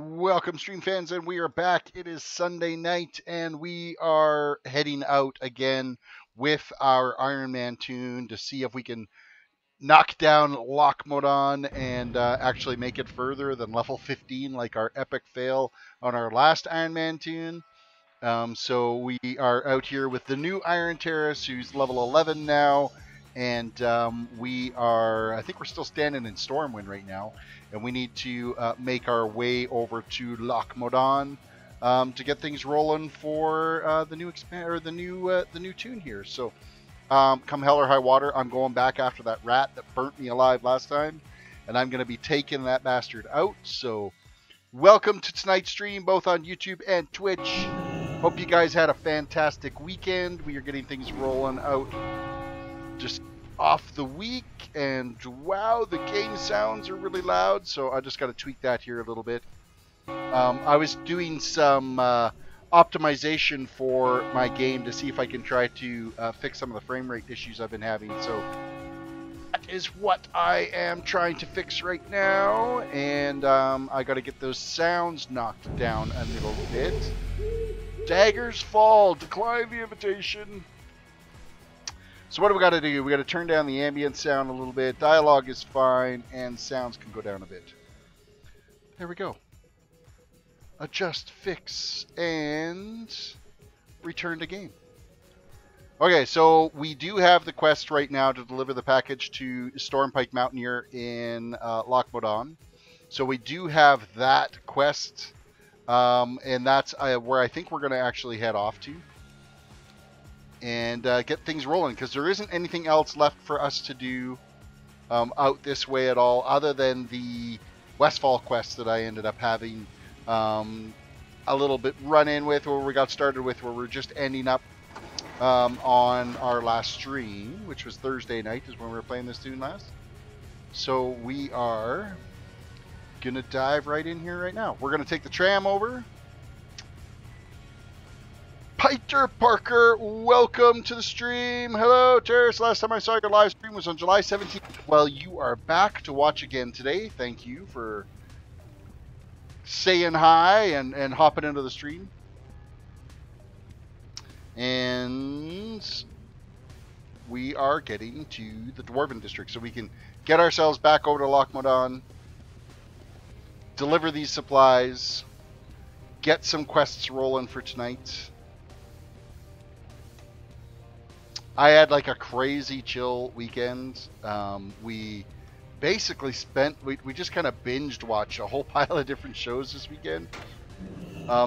Welcome, stream fans, and we are back. It is Sunday night, and we are heading out again with our Ironman toon to see if we can knock down Loch modan and actually make it further than level 15, like our epic fail on our last Ironman toon. So we are out here with the new Iron Terrace, who's level 11 now, and I think we're still standing in Stormwind right now, and we need to make our way over to Loch modan to get things rolling for the new the new toon here. So come hell or high water, I'm going back after that rat that burnt me alive last time, and I'm going to be taking that bastard out. So welcome to tonight's stream, both on YouTube and Twitch. Hope you guys had a fantastic weekend. We are getting things rolling out just off the week, and wow, the game sounds are really loud, so I just got to tweak that here a little bit. I was doing some optimization for my game to see if I can try to fix some of the frame rate issues I've been having, so that is what I am trying to fix right now, and I got to get those sounds knocked down a little bit. Daggers fall, decline the invitation. So what do we got to do? We got to turn down the ambient sound a little bit. Dialogue is fine, and sounds can go down a bit. There we go. Adjust, fix, and return to game. Okay, so we do have the quest right now to deliver the package to Stormpike Mountaineer in Loch modan. So we do have that quest. And that's where I think we're going to actually head off to and get things rolling, because there isn't anything else left for us to do out this way at all, other than the Westfall quest that I ended up having a little bit run-in with, where we got started with, where we're just ending up on our last stream, which was Thursday night is when we were playing this toon last. So we are gonna dive right in here right now. We're gonna take the tram over. Peter Parker, welcome to the stream. Hello, Terris. Last time I saw your live stream was on July 17th. Well, you are back to watch again today. Thank you for saying hi and hopping into the stream. And we are getting to the Dwarven District, so we can get ourselves back over to Loch modan, deliver these supplies, get some quests rolling for tonight. I had like a crazy chill weekend. We basically we just kind of binged watched a whole pile of different shows this weekend.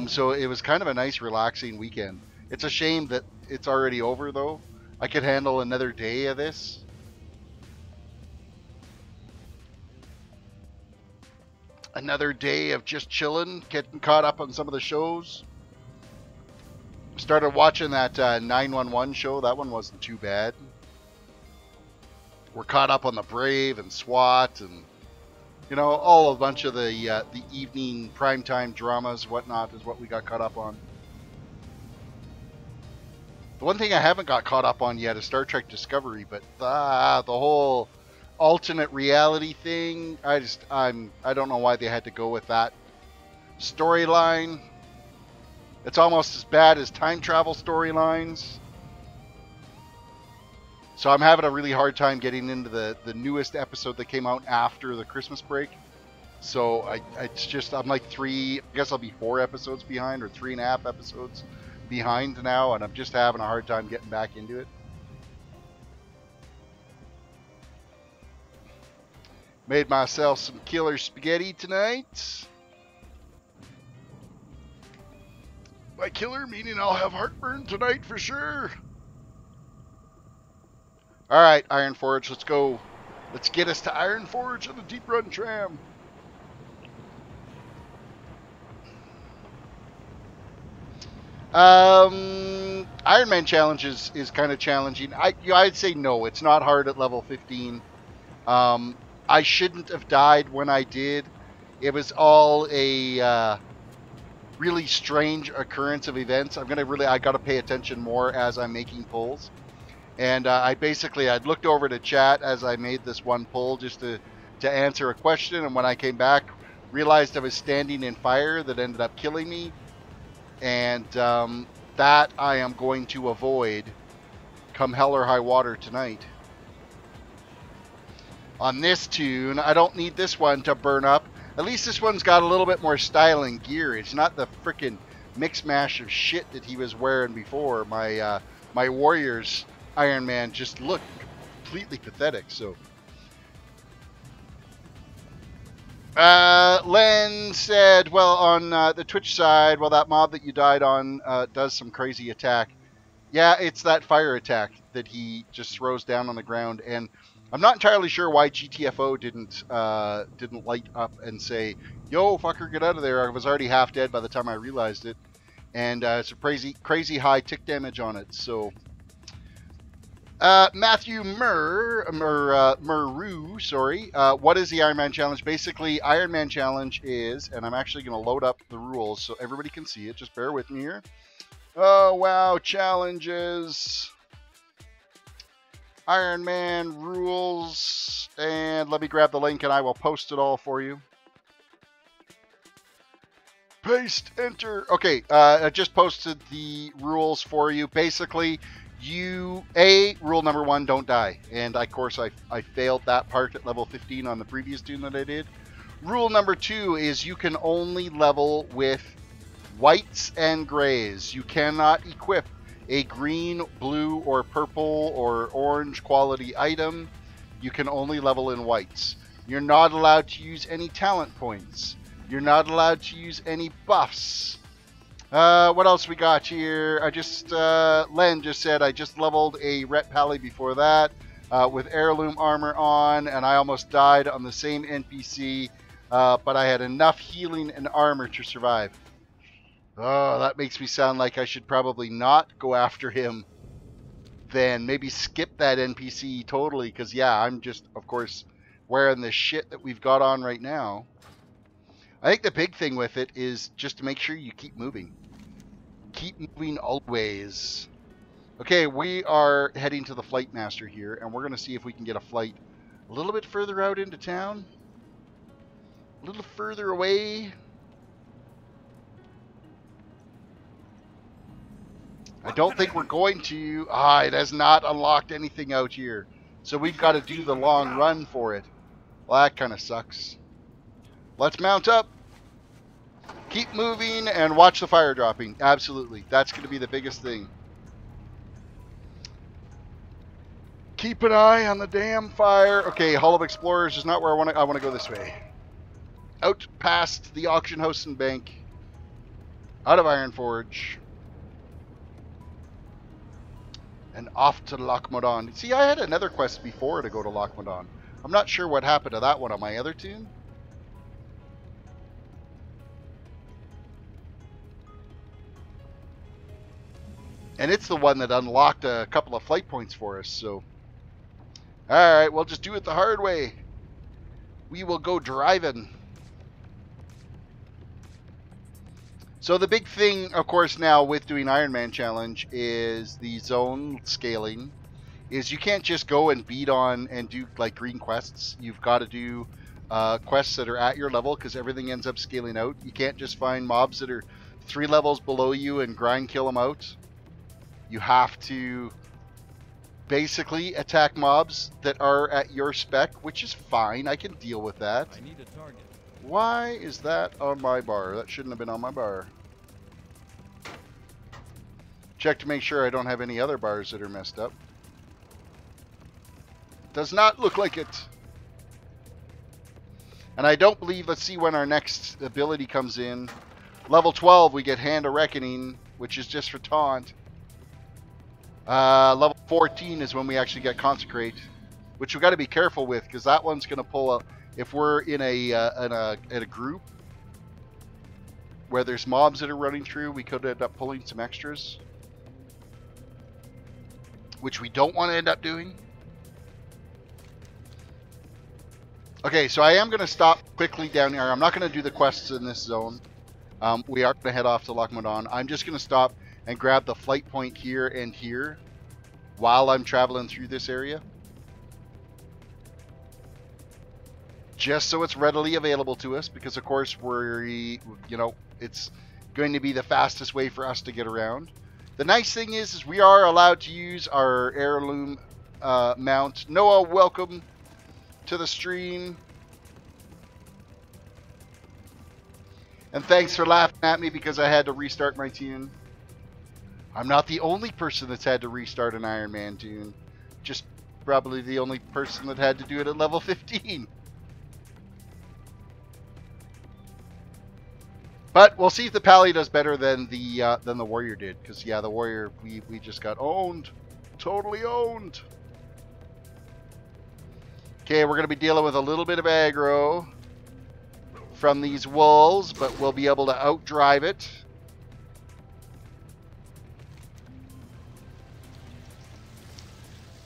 So it was kind of a nice relaxing weekend. It's a shame that it's already over though. I could handle another day of this. Another day of just chilling, getting caught up on some of the shows. Started watching that 911 show. That one wasn't too bad. We're caught up on the Brave and SWAT and, you know, all a bunch of the evening primetime dramas, whatnot, is what we got caught up on. The one thing I haven't got caught up on yet is Star Trek Discovery, but the whole alternate reality thing, I don't know why they had to go with that storyline. It's almost as bad as time travel storylines. So I'm having a really hard time getting into the newest episode that came out after the Christmas break. So I'm like I guess I'll be 4 episodes behind, or 3.5 episodes behind now, and I'm just having a hard time getting back into it. Made myself some killer spaghetti tonight. By killer, meaning I'll have heartburn tonight for sure. Alright, Ironforge, let's go. Let's get us to Ironforge on the Deep Run tram. Ironman challenge is kind of challenging. I'd say no, it's not hard at level 15. I shouldn't have died when I did. It was all a really strange occurrence of events. I got to pay attention more as I'm making pulls. And I'd looked over to chat as I made this one pull just to answer a question. And when I came back, realized I was standing in fire that ended up killing me. And that I am going to avoid come hell or high water tonight. On this toon, I don't need this one to burn up. At least this one's got a little bit more style and gear. It's not the frickin' mix mash of shit that he was wearing before. My my Warriors Ironman just looked completely pathetic. So Len said, well, on the Twitch side, well, that mob that you died on does some crazy attack. Yeah, it's that fire attack that he just throws down on the ground, and I'm not entirely sure why GTFO didn't light up and say, "Yo, fucker, get out of there!" I was already half dead by the time I realized it, and it's a crazy high tick damage on it. So, Matthew Murru, sorry. What is the Ironman challenge? Basically, Ironman challenge is, and I'm actually going to load up the rules so everybody can see it. Just bear with me here. Oh wow, challenges. Ironman rules, and let me grab the link and I will post it all for you. Paste, enter. Okay, I just posted the rules for you. Basically, rule number 1, don't die. And of course, I failed that part at level 15 on the previous toon that I did. Rule number 2 is you can only level with whites and grays. You cannot equip a green, blue, or purple, or orange quality item. You can only level in whites. You're not allowed to use any talent points. You're not allowed to use any buffs. What else we got here? Len just said I just leveled a Ret Pally before that with heirloom armor on, and I almost died on the same NPC, but I had enough healing and armor to survive. Oh, that makes me sound like I should probably not go after him. Then maybe skip that NPC totally, because yeah, I'm just, of course, wearing the shit that we've got on right now. I think the big thing with it is just to make sure you keep moving. Keep moving always. Okay, we are heading to the Flight Master here, and we're going to see if we can get a flight a little bit further out into town. A little further away. I don't think we're going to. It has not unlocked anything out here. So we've got to do the long run for it. Well, that kind of sucks. Let's mount up. Keep moving and watch the fire dropping. Absolutely. That's going to be the biggest thing. Keep an eye on the damn fire. Okay, Hall of Explorers is not where I want to. I want to go this way. Out past the auction house and bank. Out of Ironforge. And off to Loch Modan. See, I had another quest before to go to Loch Modan. I'm not sure what happened to that one on my other toon. And it's the one that unlocked a couple of flight points for us, so. Alright, we'll just do it the hard way. We will go driving. So the big thing, of course, now with doing Ironman Challenge is the zone scaling. Is you can't just go and beat on and do like green quests. You've got to do quests that are at your level because everything ends up scaling out. You can't just find mobs that are 3 levels below you and grind kill them out. You have to basically attack mobs that are at your spec, which is fine. I can deal with that. I need a target. Why is that on my bar? That shouldn't have been on my bar. Check to make sure I don't have any other bars that are messed up. Does not look like it. And I don't believe, let's see when our next ability comes in. Level 12, we get Hand of Reckoning, which is just for taunt. Level 14 is when we actually get Consecrate, which we've got to be careful with, because that one's going to pull up. If we're in a group where there's mobs that are running through, we could end up pulling some extras, which we don't want to end up doing. Okay, so I am going to stop quickly down here. I'm not going to do the quests in this zone. We are going to head off to Loch Modan. I'm just going to stop and grab the flight point here and here while I'm traveling through this area. just so it's readily available to us, because of course it's going to be the fastest way for us to get around. The nice thing is we are allowed to use our heirloom mount. Noah, welcome to the stream. And thanks for laughing at me because I had to restart my tune. I'm not the only person that's had to restart an Ironman tune. Just probably the only person that had to do it at level 15. But we'll see if the Pally does better than the Warrior did. Because, yeah, the Warrior, we just got owned. Totally owned. Okay, we're going to be dealing with a little bit of aggro from these wolves, but we'll be able to outdrive it.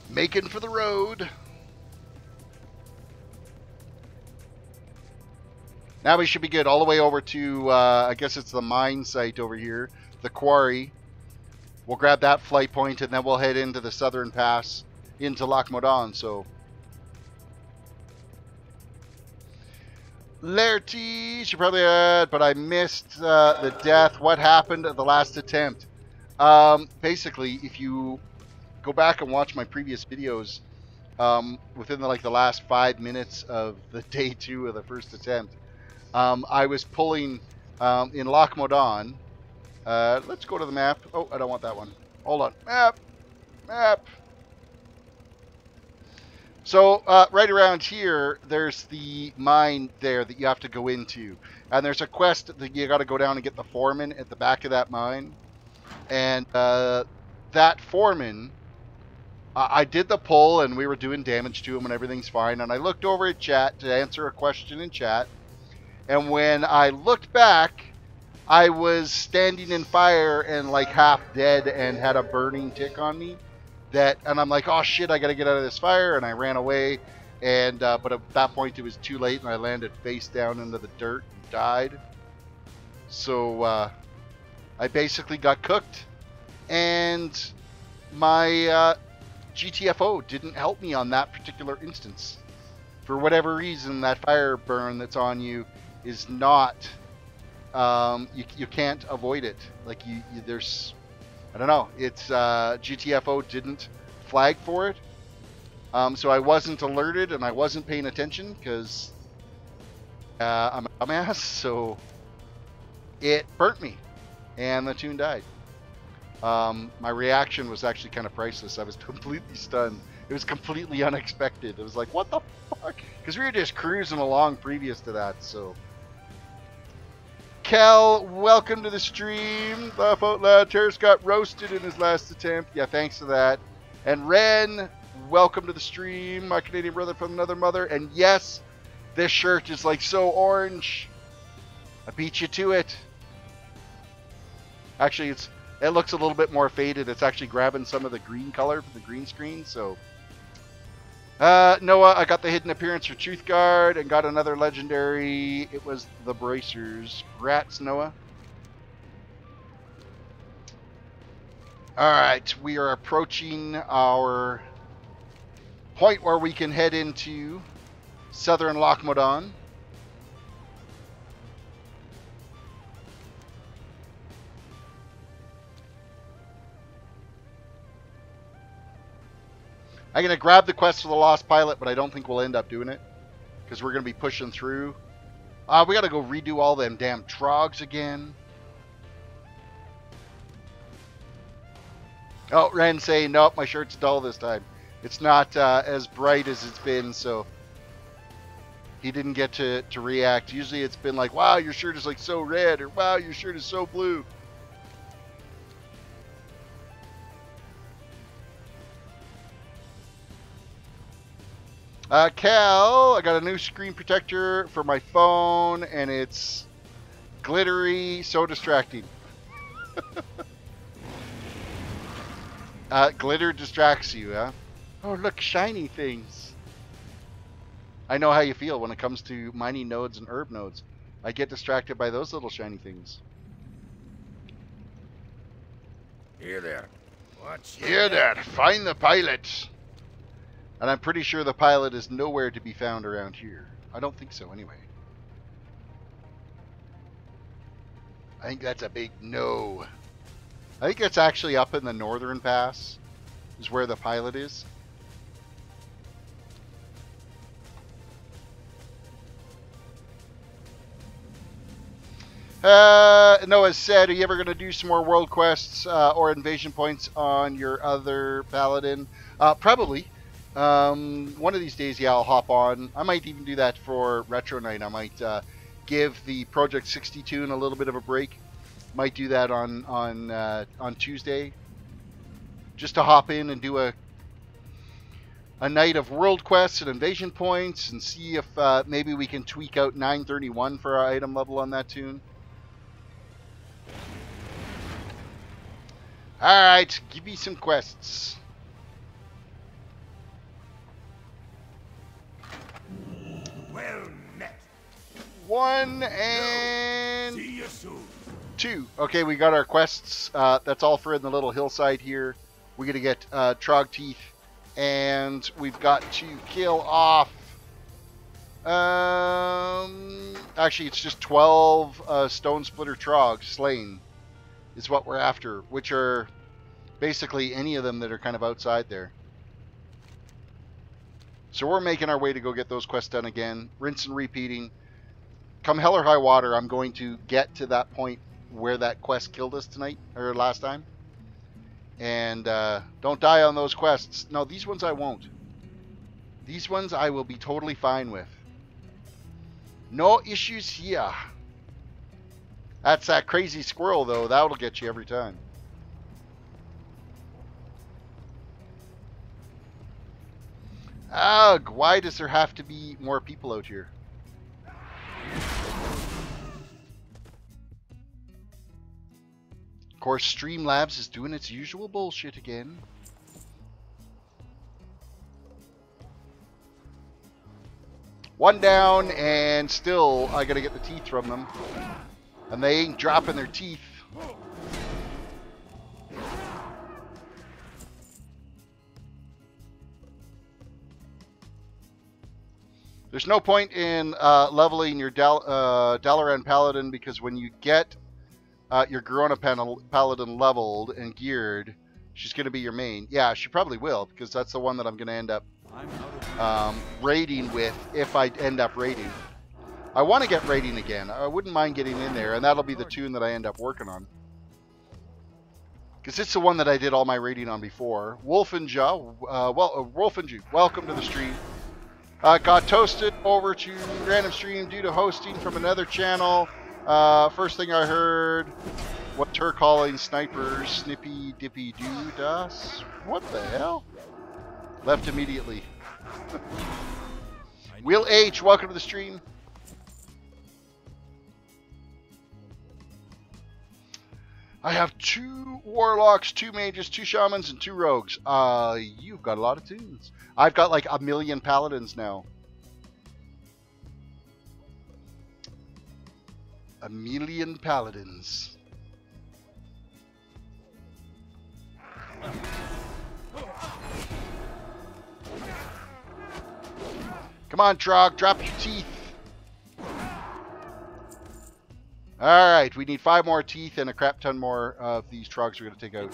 Making for the road. Now we should be good all the way over to, I guess it's the mine site over here, the quarry. We'll grab that flight point and then we'll head into the southern pass into Loch Modan. So, Laerty, she probably had, but I missed the death. What happened at the last attempt? Basically, if you go back and watch my previous videos, within the last 5 minutes of the day 2 of the first attempt, I was pulling in Loch Modan. Let's go to the map. Oh, I don't want that one. Hold on. Map. So right around here, there's the mine there that you have to go into. And there's a quest that you got to go down and get the foreman at the back of that mine. And that foreman, I did the pull and we were doing damage to him and everything's fine. And I looked over at chat to answer a question in chat. And when I looked back, I was standing in fire and half dead and had a burning tick on me. And I'm like, oh shit, I gotta get out of this fire, and I ran away. And but at that point it was too late, and I landed face down into the dirt and died. So I basically got cooked, and my GTFO didn't help me on that particular instance. For whatever reason, that fire burn that's on you is not, you can't avoid it. There's, I don't know, it's GTFO didn't flag for it. So I wasn't alerted and I wasn't paying attention because I'm a dumbass. So it burnt me and the toon died. My reaction was actually kind of priceless. I was completely stunned. It was completely unexpected. It was like, what the fuck? Because we were just cruising along previous to that, so. Kel, welcome to the stream. Laugh out loud. Terris got roasted in his last attempt. Yeah, thanks for that. And Ren, welcome to the stream. My Canadian brother from another mother. And yes, this shirt is so orange. I beat you to it. Actually, it looks a little bit more faded. It's actually grabbing some of the green color from the green screen, so. Noah, I got the hidden appearance for Truth Guard and got another legendary. It was the Bracers. Rats, Noah. Alright, we are approaching our point where we can head into southern Loch Modan. I'm going to grab the quest for the Lost Pilot, but I don't think we'll end up doing it. Because we're going to be pushing through. We got to go redo all them damn trogs again. Oh, Ren saying, nope, my shirt's dull this time. It's not as bright as it's been, so he didn't get to react. Usually it's been like, wow, your shirt is so red, or wow, your shirt is so blue. Cal, I got a new screen protector for my phone, and it's glittery, so distracting. Glitter distracts you, huh? Oh, look, shiny things. I know how you feel when it comes to mining nodes and herb nodes. I get distracted by those little shiny things. Here there. What's Here there, find the pilot. And I'm pretty sure the pilot is nowhere to be found around here. I don't think so, anyway. I think that's a big no. I think it's actually up in the northern pass, is where the pilot is. Noah said, are you ever going to do some more world quests or invasion points on your other paladin? Probably. One of these days, yeah, I'll hop on. I might even do that for Retro Night. I might give the Project 62 a little bit of a break. Might do that on Tuesday, just to hop in and do a night of world quests and invasion points, and see if maybe we can tweak out 931 for our item level on that toon. Alright, give me some quests. Well met. 1 and See you soon. 2. Okay, we got our quests. That's all for in the little hillside here. We're going to get Trog Teeth. And we've got to kill off... actually, it's just 12 Stone Splitter Trogs slain is what we're after, which are basically any of them that are kind of outside there. So we're making our way to go get those quests done again, rinse and repeating. Come hell or high water, I'm going to get to that point where that quest killed us tonight, or last time. And don't die on those quests. No, these ones I won't. These ones I will be totally fine with. No issues here. That's that crazy squirrel, though. That'll get you every time. Ugh, why does there have to be more people out here? Of course, Streamlabs is doing its usual bullshit again. One down, and still I gotta get the teeth from them. And they ain't dropping their teeth. There's no point in leveling your Dalaran Paladin, because when you get your Garona Paladin leveled and geared, she's going to be your main. Yeah, she probably will, because that's the one that I'm going to end up raiding with if I end up raiding. I want to get raiding again. I wouldn't mind getting in there, and that'll be the toon that I end up working on. Because it's the one that I did all my raiding on before. Wolfenja, Wolfenju, welcome to the stream. Got toasted over to random stream due to hosting from another channel. First thing I heard, what her calling snipers, snippy dippy doo das. What the hell? Left immediately. Will H, welcome to the stream. I have 2 warlocks, 2 mages, 2 shamans, and 2 rogues. You've got a lot of toons. I've got like 1 million paladins now. 1 million paladins. Come on, Trog, drop your teeth. Alright, we need 5 more teeth and a crap ton more of these Trogs we're going to take out.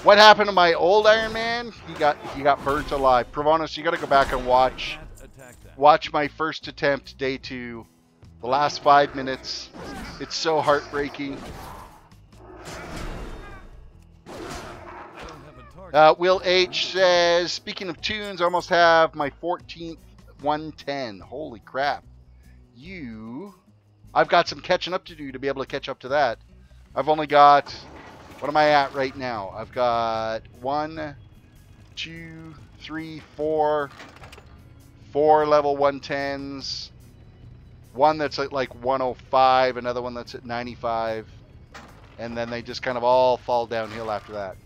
What happened to my old Iron Man? He got burnt alive. Provonos, you got to go back and watch my first attempt, day 2. The last 5 minutes. It's so heartbreaking. Will H says, speaking of toons, I almost have my 14th 110. Holy crap. I've got some catching up to do to be able to catch up to that. I've only got, what am I at right now? I've got 1, 2, 3, 4 level 110s. One that's at like 105, another one that's at 95. And then they just kind of all fall downhill after that.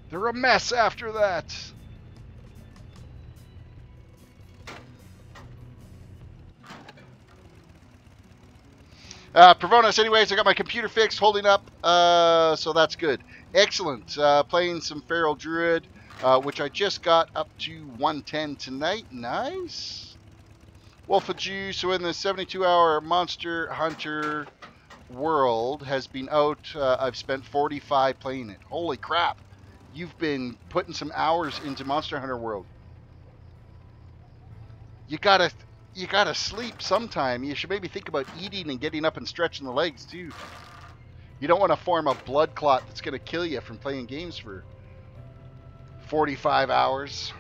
They're a mess after that. Provonos, anyways, I got my computer fixed, holding up, so that's good. Excellent. Playing some Feral Druid. which I just got up to 110 tonight. Nice. Wolf of Juice. So in the 72-hour Monster Hunter world has been out. I've spent 45 playing it. Holy crap. You've been putting some hours into Monster Hunter world. You gotta sleep sometime. You should maybe think about eating and getting up and stretching the legs too. You don't want to form a blood clot that's gonna kill you from playing games for 45 hours.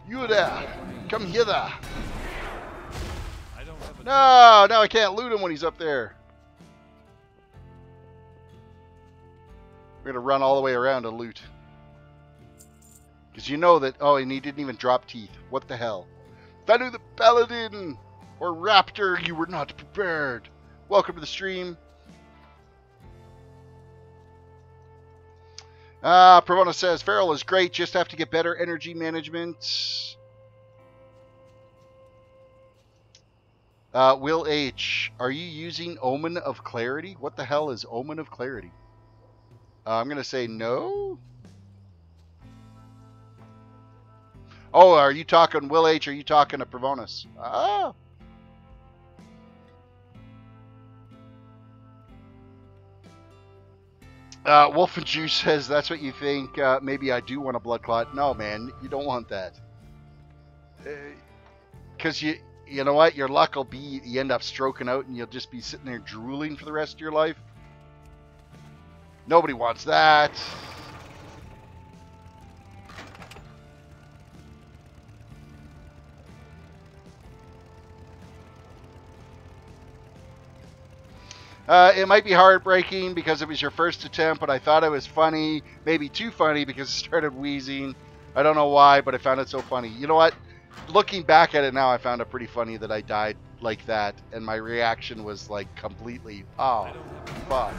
You there, come hither. No, now I can't loot him when he's up there. We're gonna run all the way around to loot. Because you know that, oh, and he didn't even drop teeth. What the hell? Vanu the Paladin, or Raptor, you were not prepared. Welcome to the stream. Pravona says, Feral is great, just have to get better energy management. Will H, are you using Omen of Clarity? What the hell is Omen of Clarity? I'm going to say no. Oh, are you talking Will H? Or are you talking to Pravonus? Ah. Wolf and Juice says, that's what you think. Maybe I do want a blood clot. No, man, you don't want that. Because you know what? Your luck will be you end up stroking out and you'll just be sitting there drooling for the rest of your life. Nobody wants that. It might be heartbreaking because it was your first attempt, but I thought it was funny. Maybe too funny because it started wheezing. I don't know why, but I found it so funny. You know what? Looking back at it now, I found it pretty funny that I died like that, and my reaction was like completely, oh, fuck.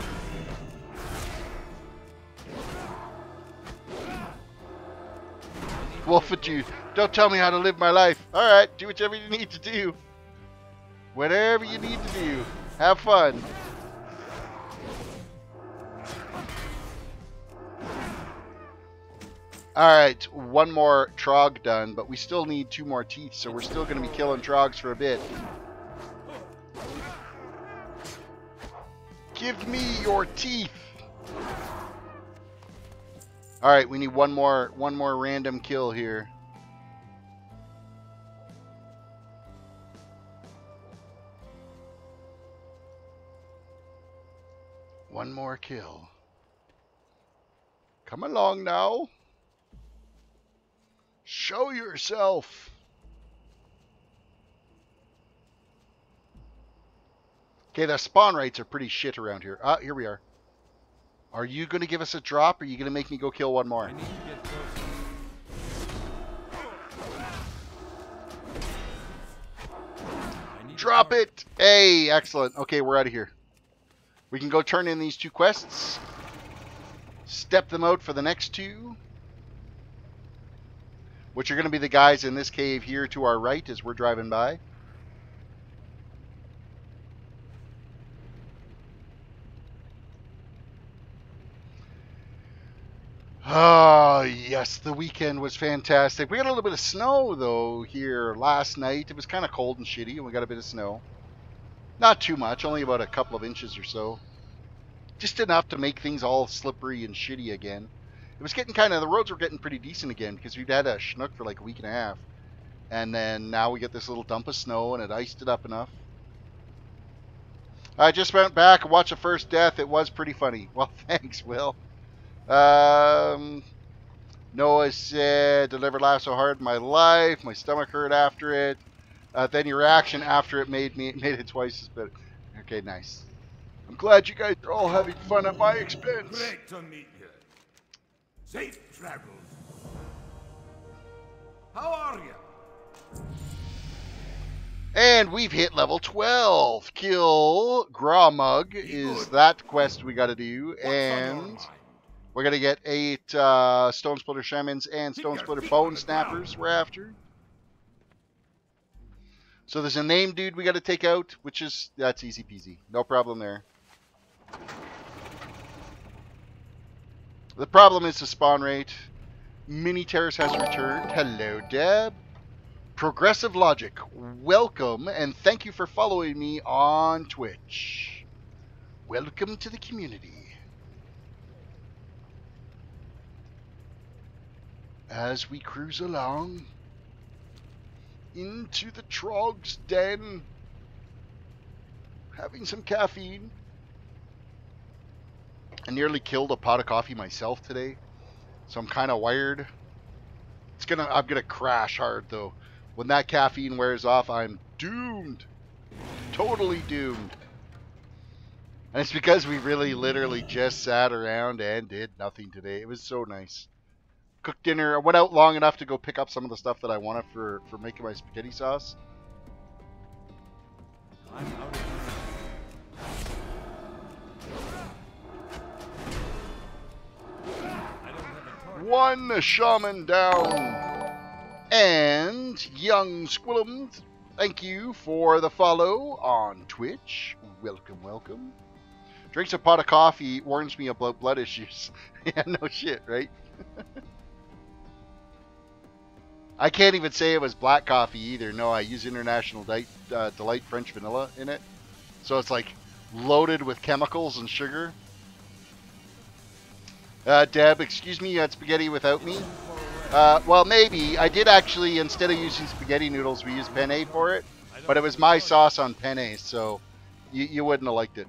Wolf of Juice, don't tell me how to live my life. Alright, do whatever you need to do. Whatever you need to do. Have fun. Alright, one more Trog done, but we still need 2 more teeth, so we're still going to be killing Trogs for a bit. Give me your teeth! Alright, we need one more random kill here. One more kill. Come along now. Show yourself. Okay, the spawn rates are pretty shit around here. Ah, here we are. Are you going to give us a drop, or are you going to make me go kill one more? Drop it! Hey, excellent. Okay, we're out of here. We can go turn in these 2 quests. Step them out for the next 2. Which are going to be the guys in this cave here to our right as we're driving by. Oh, yes, the weekend was fantastic. We got a little bit of snow, though, here last night. It was kind of cold and shitty, and we got a bit of snow. Not too much, only about a couple of inches or so. Just enough to make things all slippery and shitty again. It was getting kind of, the roads were getting pretty decent again because we'd had a schnook for like a week and a half. And then now we get this little dump of snow and it iced it up enough. I just went back and watched the first death. It was pretty funny. Well, thanks, Will. Noah said, delivered laugh so hard in my life. My stomach hurt after it. Then your reaction after it made it twice as bad. Okay, nice. I'm glad you guys are all having fun at my expense. Great to meet you. Safe travels. How are you? And we've hit level 12. Kill Grawmug is that quest we got to do. And we're going to get 8 Stone Splitter Shamans and Stone Splitter Bone Snappers we're after. So there's a name dude we got to take out, which is, that's easy peasy. No problem there. The problem is the spawn rate. Mini Terrace has returned. Hello, Deb. Progressive Logic, welcome, and thank you for following me on Twitch. Welcome to the community. As we cruise along into the Trog's den, having some caffeine. I nearly killed a pot of coffee myself today, so I'm kind of wired. I'm gonna crash hard though. When that caffeine wears off, I'm doomed. Totally doomed. And it's because we really literally just sat around and did nothing today. It was so nice. Cooked dinner. I went out long enough to go pick up some of the stuff that I wanted for making my spaghetti sauce. I'm out of One shaman down. And Young Squillum, thank you for the follow on Twitch. Welcome, welcome. Drinks a pot of coffee, warns me about blood issues. Yeah, no shit, right? I can't even say it was black coffee either. No, I use International Delight French Vanilla in it. So it's like loaded with chemicals and sugar. Deb, excuse me, you had spaghetti without me? Well, maybe. I did actually, instead of using spaghetti noodles, we used penne for it. But it was my sauce on penne, so you wouldn't have liked it.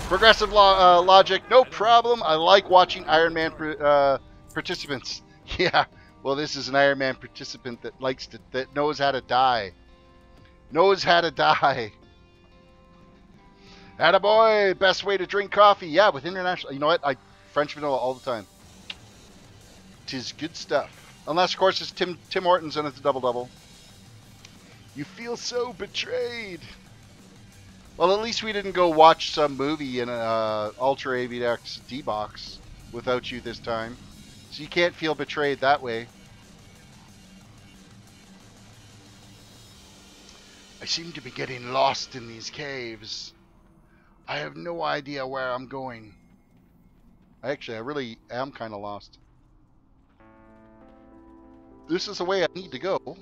Progressive logic, no problem. I like watching Ironman participants. Yeah, well, this is an Ironman participant that knows how to die. Knows how to die. Attaboy, best way to drink coffee. Yeah, with international. You know what? French vanilla all the time. 'Tis good stuff. Unless, of course, it's Tim Hortons and it's a double-double. You feel so betrayed. Well, at least we didn't go watch some movie in a Ultra AVX D-Box without you this time. So you can't feel betrayed that way. I seem to be getting lost in these caves. I have no idea where I'm going. Actually, I really am kind of lost. This is the way I need to go.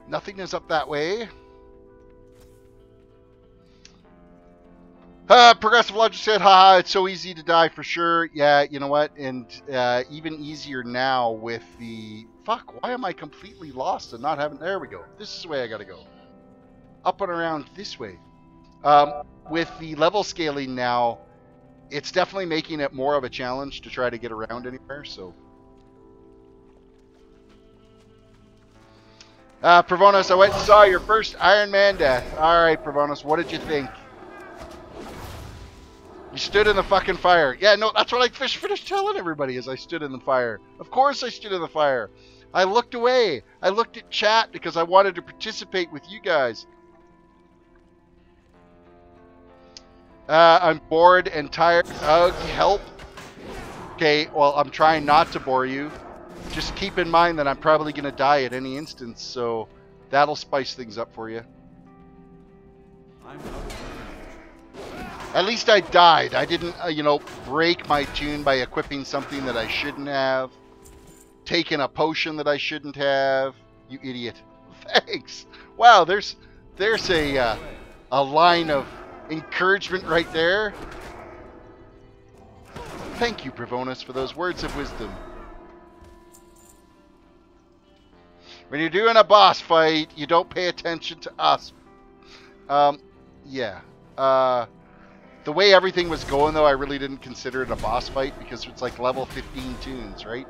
Nothing is up that way. Progressive Logic said, haha, it's so easy to die for sure. Yeah, you know what? And even easier now with the... Fuck, why am I completely lost and not having... There we go. This is the way I gotta go. Up and around this way. With the level scaling now, it's definitely making it more of a challenge to try to get around anywhere, so... Pravonis, I went and saw your first Iron Man death. Alright, Pravonis, what did you think? You stood in the fucking fire. Yeah, no, that's what I finished telling everybody is I stood in the fire. Of course I stood in the fire. I looked away. I looked at chat because I wanted to participate with you guys. I'm bored and tired. Ugh, help. Okay, well, I'm trying not to bore you. Just keep in mind that I'm probably going to die at any instance, so that'll spice things up for you. At least I died. I didn't, break my tune by equipping something that I shouldn't have. Taking a potion that I shouldn't have. You idiot. Thanks. Wow, there's a line of encouragement right there. Thank you, Pravonis, for those words of wisdom. When you're doing a boss fight, you don't pay attention to us. Yeah. The way everything was going, though, I really didn't consider it a boss fight because it's like level 15 tunes, right?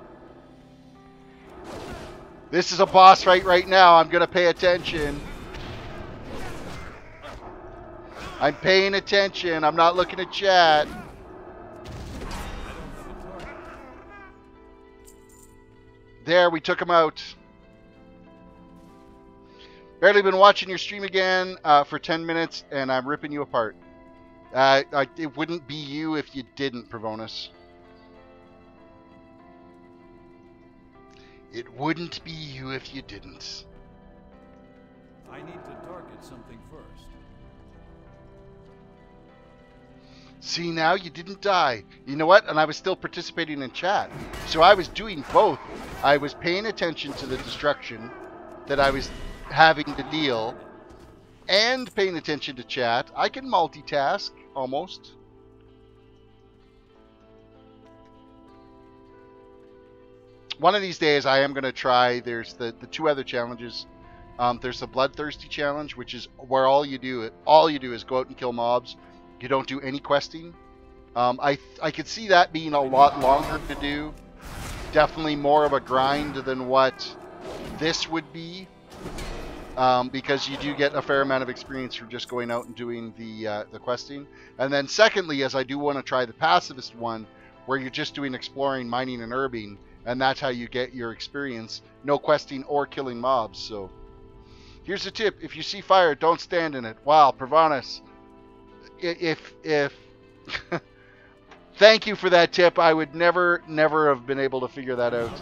This is a boss fight right now. I'm going to pay attention. I'm paying attention. I'm not looking at chat. There, we took him out. Barely been watching your stream again for 10 minutes, and I'm ripping you apart. It wouldn't be you if you didn't, Provonus. It wouldn't be you if you didn't. I need to target something first. See, now you didn't die. You know what? And I was still participating in chat. So I was doing both. I was paying attention to the destruction that I was having to deal and paying attention to chat. I can multitask, almost. One of these days I am going to try, there's the two other challenges. There's the Bloodthirsty challenge, which is where all you do is go out and kill mobs. You don't do any questing. I could see that being a lot longer to do. Definitely more of a grind than what this would be. Because you do get a fair amount of experience from just going out and doing the questing. And then secondly, as I do want to try the pacifist one, where you're just doing exploring, mining, and herbing, and that's how you get your experience. No questing or killing mobs. So here's a tip: if you see fire, don't stand in it. Wow, Provonus. If thank you for that tip. I would never have been able to figure that out.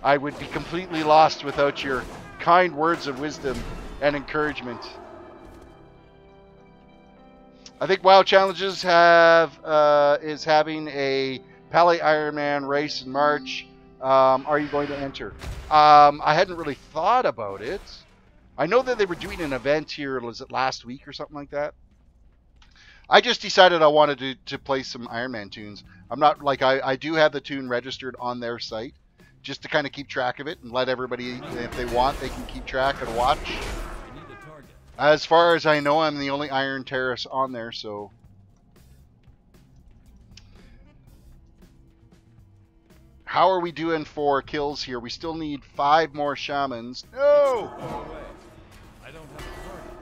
I would be completely lost without your kind words of wisdom and encouragement. I think WoW Challenges is having a Pally Ironman race in March. Are you going to enter? I hadn't really thought about it. I know that they were doing an event here, was it last week or something like that? I just decided I wanted to play some Ironman tunes. I'm not like I do have the tune registered on their site, just to kind of keep track of it and let everybody, if they want, they can keep track and watch. As far as I know, I'm the only Iron Terrace on there, so. How are we doing for kills here? We still need 5 more shamans. No!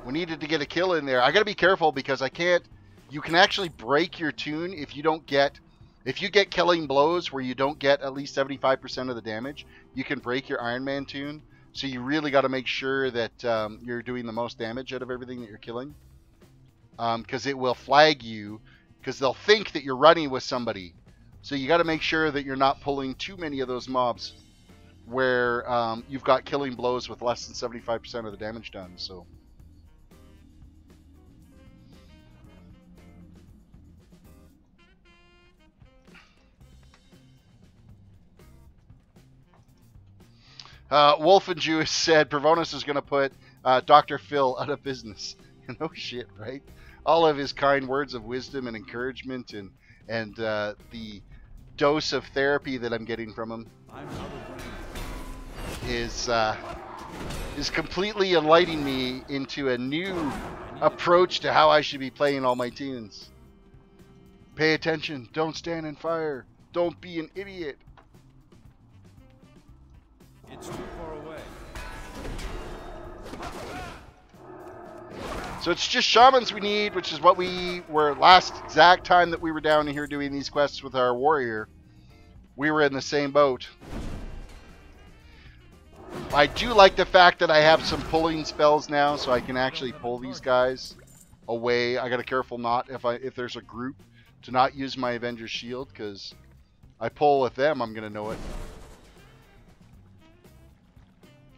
We needed to get a kill in there. I gotta be careful because I can't. You can actually break your tune if you don't get. If you get killing blows where you don't get at least 75% of the damage, you can break your Ironman tune. So you really got to make sure that you're doing the most damage out of everything that you're killing. Because it will flag you, because they'll think that you're running with somebody. So you got to make sure that you're not pulling too many of those mobs where you've got killing blows with less than 75% of the damage done. So. Wolf and Jewish said Provonus is going to put Dr. Phil out of business. No shit, right? All of his kind words of wisdom and encouragement and the dose of therapy that I'm getting from him is completely enlightening me into a new approach to how I should be playing all my tunes. Pay attention. Don't stand in fire. Don't be an idiot. It's too far away. So it's just shamans we need, which is what we were last exact time that we were down here doing these quests with our warrior. We were in the same boat. I do like the fact that I have some pulling spells now, so I can actually pull these guys away. I gotta careful not if there's a group to not use my Avenger's Shield, because I pull with them, I'm gonna know it.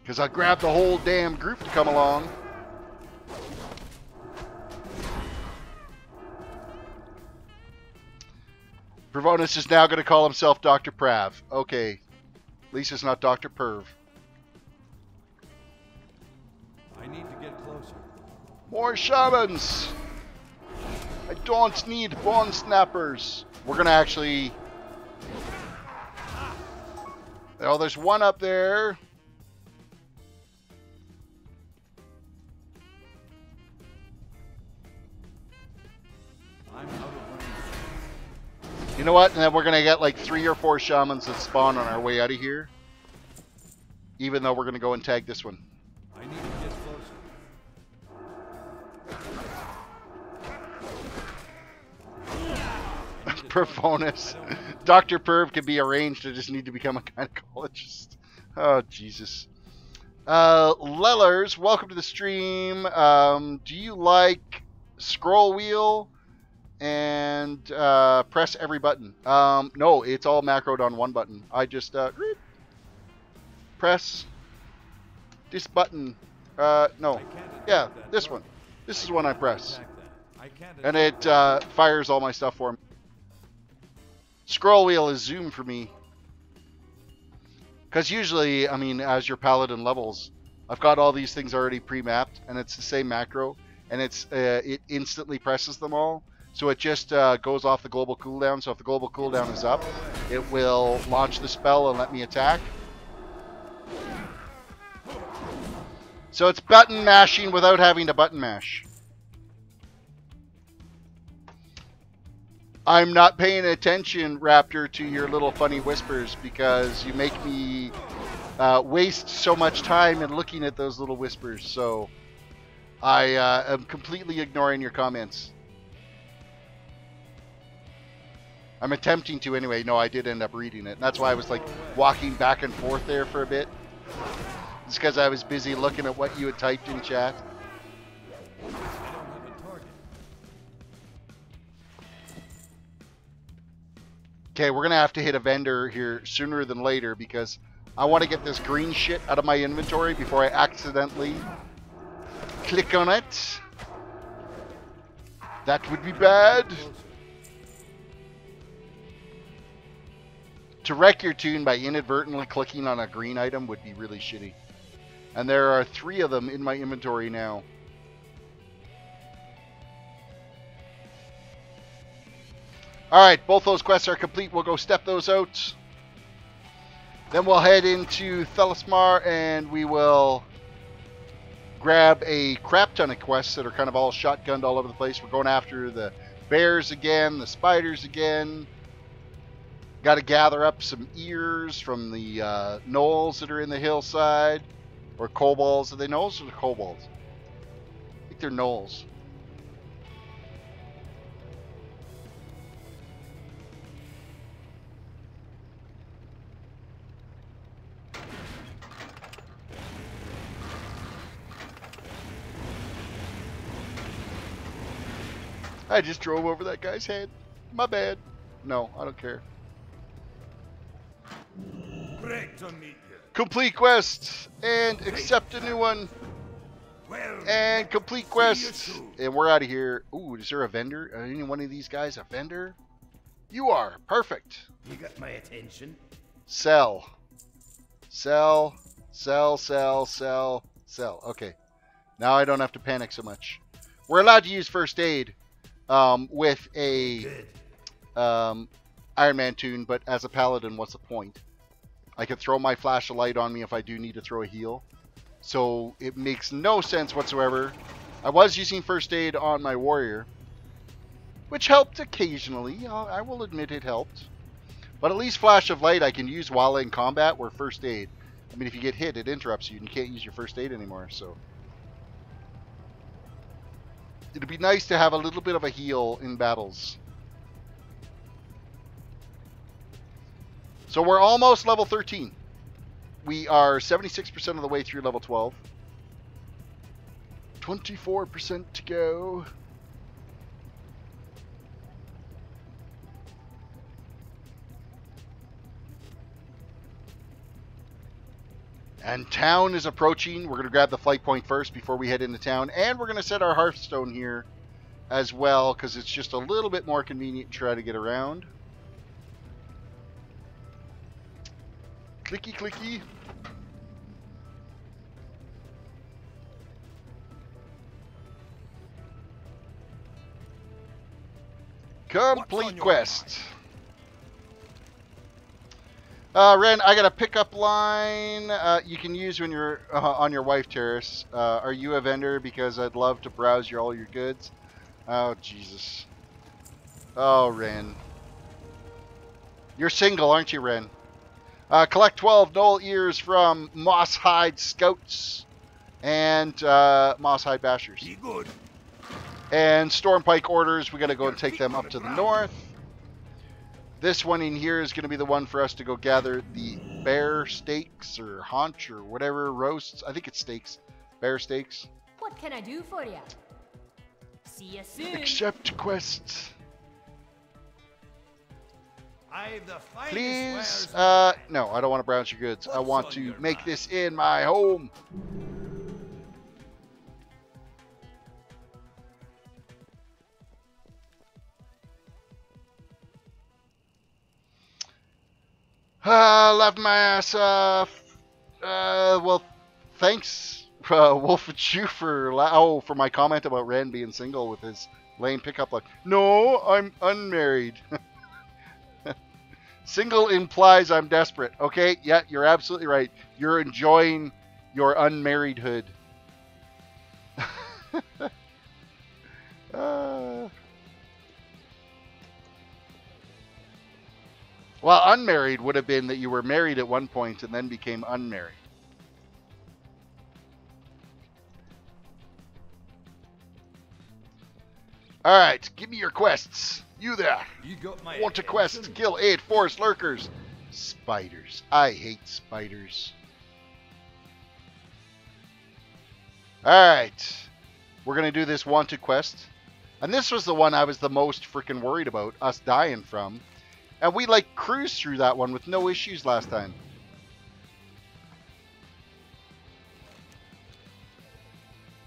Because I grabbed the whole damn group to come along. Provonus is now going to call himself Dr. Prav. Okay. At least it's not Dr. Perv. I need to get closer. More shamans! I don't need bone snappers. We're going to actually... Oh, there's one up there. You know what? And then we're going to get like 3 or 4 shamans that spawn on our way out of here. Even though we're going to go and tag this one. I need to get closer. Provonus. Dr. Perv can be arranged. I just need to become a gynecologist. Oh, Jesus. Lellers, welcome to the stream. Do you like Scroll Wheel? and press every button. No, it's all macroed on one button. I just press this button. No, yeah, this one. This is one I press, and it fires all my stuff for me. Scroll wheel is zoom for me, because usually, I mean, as your paladin levels, I've got all these things already pre-mapped, and it's the same macro, and it instantly presses them all. So it just goes off the global cooldown. So if the global cooldown is up, it will launch the spell and let me attack. So it's button mashing without having to button mash. I'm not paying attention, Raptor, to your little funny whispers because you make me waste so much time in looking at those little whispers. So I am completely ignoring your comments. I'm attempting to anyway. No, I did end up reading it. That's why I was like walking back and forth there for a bit. It's because I was busy looking at what you had typed in chat. Okay, we're going to have to hit a vendor here sooner than later because I want to get this green shit out of my inventory before I accidentally click on it. That would be bad. To wreck your toon by inadvertently clicking on a green item would be really shitty. And there are 3 of them in my inventory now. Alright, both those quests are complete. We'll go step those out. Then we'll head into Thelismar and we will grab a crap ton of quests that are kind of all shotgunned all over the place. We're going after the bears again, the spiders again. Got to gather up some ears from the gnolls that are in the hillside. Or kobolds. Are they gnolls or the kobolds? I think they're gnolls. I just drove over that guy's head. My bad. No, I don't care. Great to meet you. Complete quest and accept a new one. Well, And complete quest. And we're out of here. Ooh, is there a vendor? Are any one of these guys a vendor? You are. Perfect. you got my attention. Sell. Sell. Sell, sell, sell, sell. Okay. Now I don't have to panic so much. We're allowed to use first aid with a Good. Ironman toon, but as a paladin, what's the point? I could throw my flash of light on me if I do need to throw a heal. So it makes no sense whatsoever. I was using first aid on my warrior, which helped occasionally. I will admit it helped. But at least flash of light I can use while in combat, where first aid, I mean, if you get hit, it interrupts you and you can't use your first aid anymore. So it'd be nice to have a little bit of a heal in battles. So we're almost level 13. We are 76% of the way through level 12. 24% to go. And town is approaching. We're going to grab the flight point first before we head into town. And we're going to set our Hearthstone here as well, because it's just a little bit more convenient to try to get around. Clicky, clicky. Complete quest. Ren, I got a pickup line you can use when you're on your wife, Terrace. Are you a vendor? Because I'd love to browse all your goods. Oh, Jesus. Oh, Ren. You're single, aren't you, Ren? Collect 12 Knoll ears from Moosehide Scouts and Moosehide Bashers. Be good. And Stormpike orders, we got to go and take them up to the north. This one in here is going to be the one for us to go gather the bear steaks or haunch or whatever roasts. I think it's steaks. Bear steaks. What can I do for you? See you soon. Accept quest. I've the finest Please? wares in the land. No, I don't want to browse your goods. I What's want on to your make mind? this in my home. Left my ass off. Well, thanks, Wolf and Chew for my comment about Rand being single with his lame pickup line. No, I'm unmarried. Single implies I'm desperate. Okay, yeah, you're absolutely right. You're enjoying your unmarriedhood. Well, unmarried would have been that you were married at one point and then became unmarried. All right, give me your quests. You there. You got my Want a quest? attention? Kill 8 forest lurkers. Spiders. I hate spiders. Alright. We're going to do this wanted quest. And this was the one I was the most freaking worried about, us dying from. And we, like, cruised through that one with no issues last time.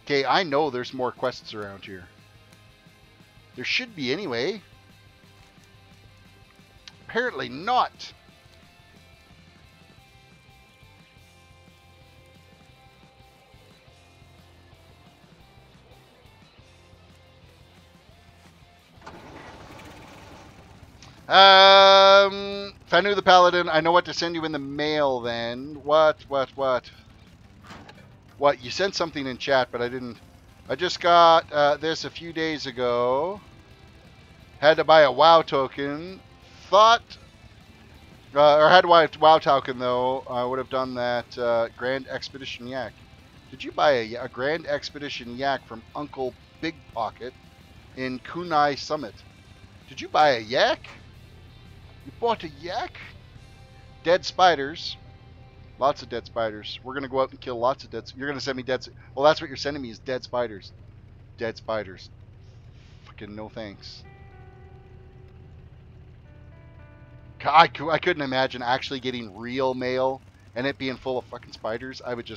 Okay, I know there's more quests around here. There should be anyway. Apparently not. Fanu the Paladin, I know what to send you in the mail then. What? What? You sent something in chat, but I didn't. I just got this a few days ago. Had to buy a WoW token. Thought, or had to buy a WoW token though. I would have done that Grand Expedition Yak. Did you buy a Grand Expedition Yak from Uncle Big Pocket in Kunai Summit? Did you buy a yak? You bought a yak? Dead spiders. Lots of dead spiders. We're going to go out and kill lots of dead... You're going to send me dead... Well, that's what you're sending me is dead spiders. Dead spiders. Fucking no thanks. I couldn't imagine actually getting real mail and it being full of fucking spiders. I would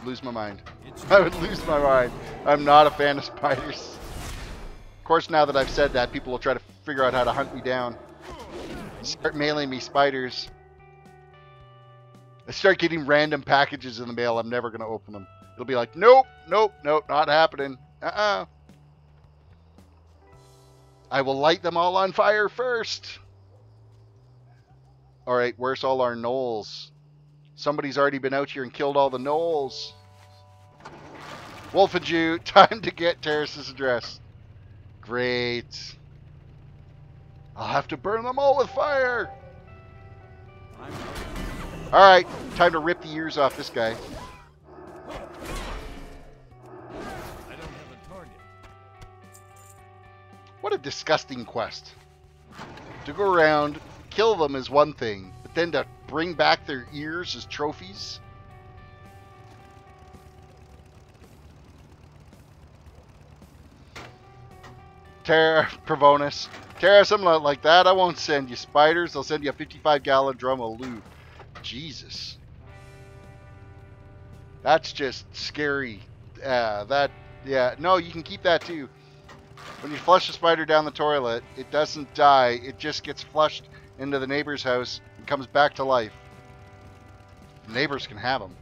lose my mind. I would lose my mind. I'm not a fan of spiders. Of course, now that I've said that, people will try to figure out how to hunt me down. Start mailing me spiders. I start getting random packages in the mail. I'm never going to open them. It'll be like, nope, not happening. I will light them all on fire first. All right, where's all our gnolls? Somebody's already been out here and killed all the gnolls. Wolf and Jew, time to get Terris's address. Great. I'll have to burn them all with fire. All right, time to rip the ears off this guy. I don't have a target. What a disgusting quest. To go around, kill them is one thing, but then to bring back their ears as trophies? Terra, Provonus. Terra, something like that. I won't send you spiders. I'll send you a 55-gallon drum of loot. Jesus. That's just scary. No, you can keep that too. When you flush a spider down the toilet, it doesn't die. It just gets flushed into the neighbor's house and comes back to life. The neighbors can have them.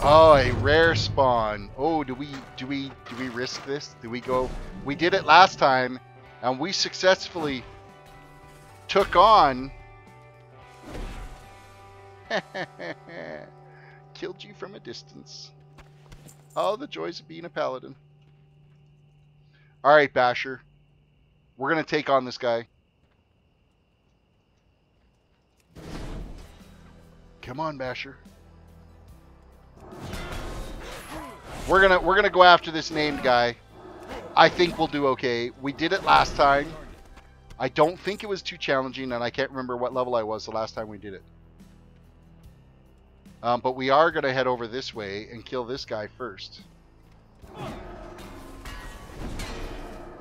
Oh, a rare spawn. Oh, do we risk this? Do we go? We did it last time, and we successfully took on. Killed you from a distance. Oh, the joys of being a paladin. All right, Basher. We're gonna take on this guy. Come on, Basher. We're gonna go after this named guy. I think we'll do okay. We did it last time. I don't think it was too challenging, and I can't remember what level I was the last time we did it. But we are gonna head over this way and kill this guy first.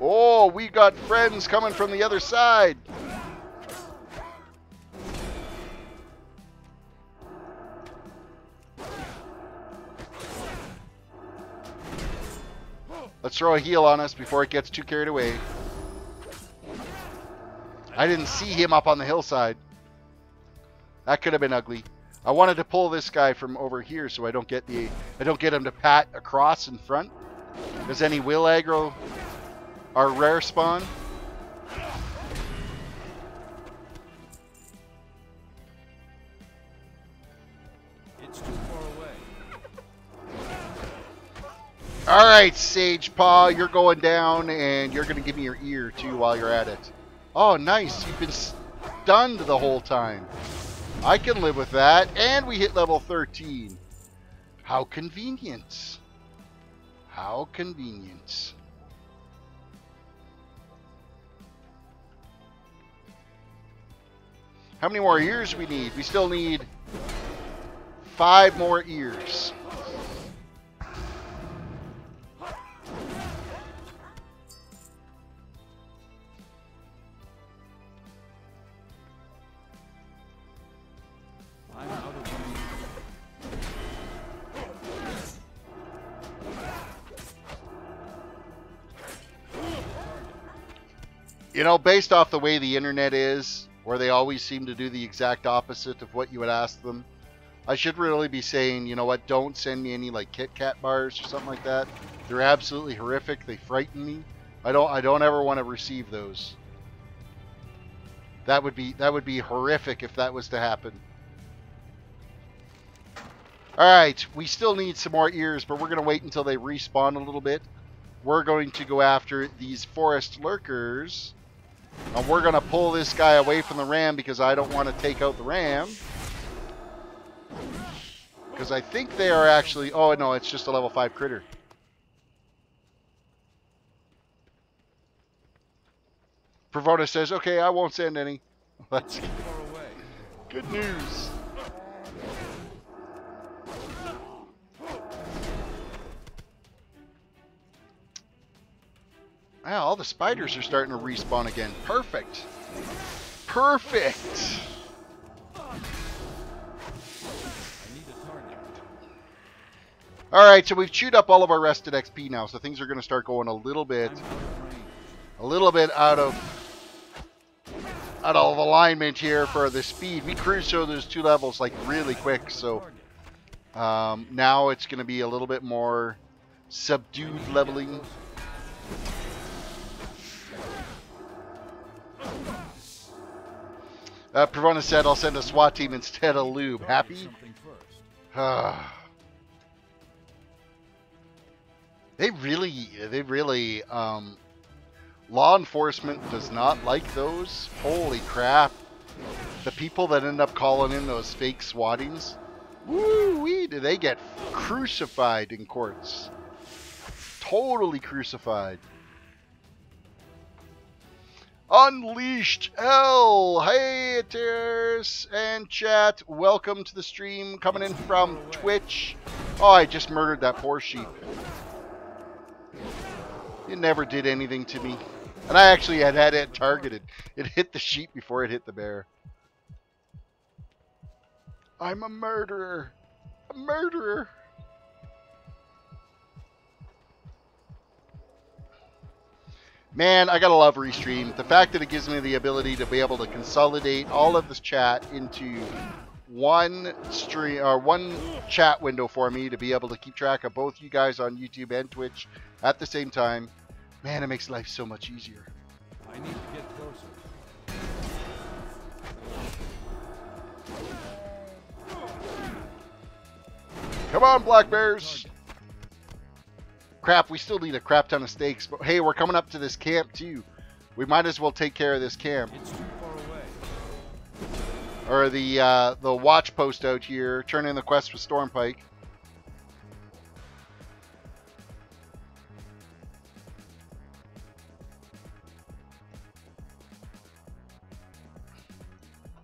Oh, we got friends coming from the other side. Let's throw a heal on us before it gets too carried away. I didn't see him up on the hillside. That could have been ugly. I wanted to pull this guy from over here so I don't get him to pat across in front. Because then he will aggro our rare spawn. It's too far away. All right, Sage Paw, you're going down, and you're going to give me your ear, too, while you're at it. Oh, nice. You've been stunned the whole time. I can live with that. And we hit level 13. How convenient. How convenient. How many more ears we need? We still need 5 more ears. I'm out of range. You know, based off the way the internet is, where they always seem to do the exact opposite of what you would ask them, I should really be saying, you know what, don't send me any like Kit Kat bars or something like that. They're absolutely horrific. They frighten me. I don't ever want to receive those. That would be horrific if that was to happen. Alright, we still need some more ears, but we're going to wait until they respawn a little bit. We're going to go after these forest lurkers. And we're going to pull this guy away from the ram because I don't want to take out the ram. Because I think they are actually... Oh, no, it's just a level 5 critter. Pravona says, okay, I won't send any. That's Too far away. good news. Wow, all the spiders are starting to respawn again. Perfect. Perfect. I need a target. All right, so we've chewed up all of our rested XP now, so things are going to start going a little bit out of alignment here for the speed. We cruised through those 2 levels like really quick, so now it's going to be a little bit more subdued leveling. Pravona said, I'll send a SWAT team instead of lube. Happy? Something first. They really, law enforcement does not like those. Holy crap. The people that end up calling in those fake swattings, woo-wee, do they get crucified in courts. Totally crucified. Unleashed L. Hey, Terris and chat. Welcome to the stream. Coming in from Twitch. Oh, I just murdered that poor sheep. You never did anything to me. And I actually had it targeted. It hit the sheep before it hit the bear. I'm a murderer. A murderer. Man, I gotta love Restream. The fact that it gives me the ability to be able to consolidate all of this chat into one stream or one chat window for me to be able to keep track of both you guys on YouTube and Twitch at the same time. Man, it makes life so much easier. I need to get closer. Come on, black bears. Crap, we still need a crap ton of steaks, but hey, we're coming up to this camp too. We might as well take care of this camp. It's too far away. Or the watch post out here, turn in the quest with Stormpike.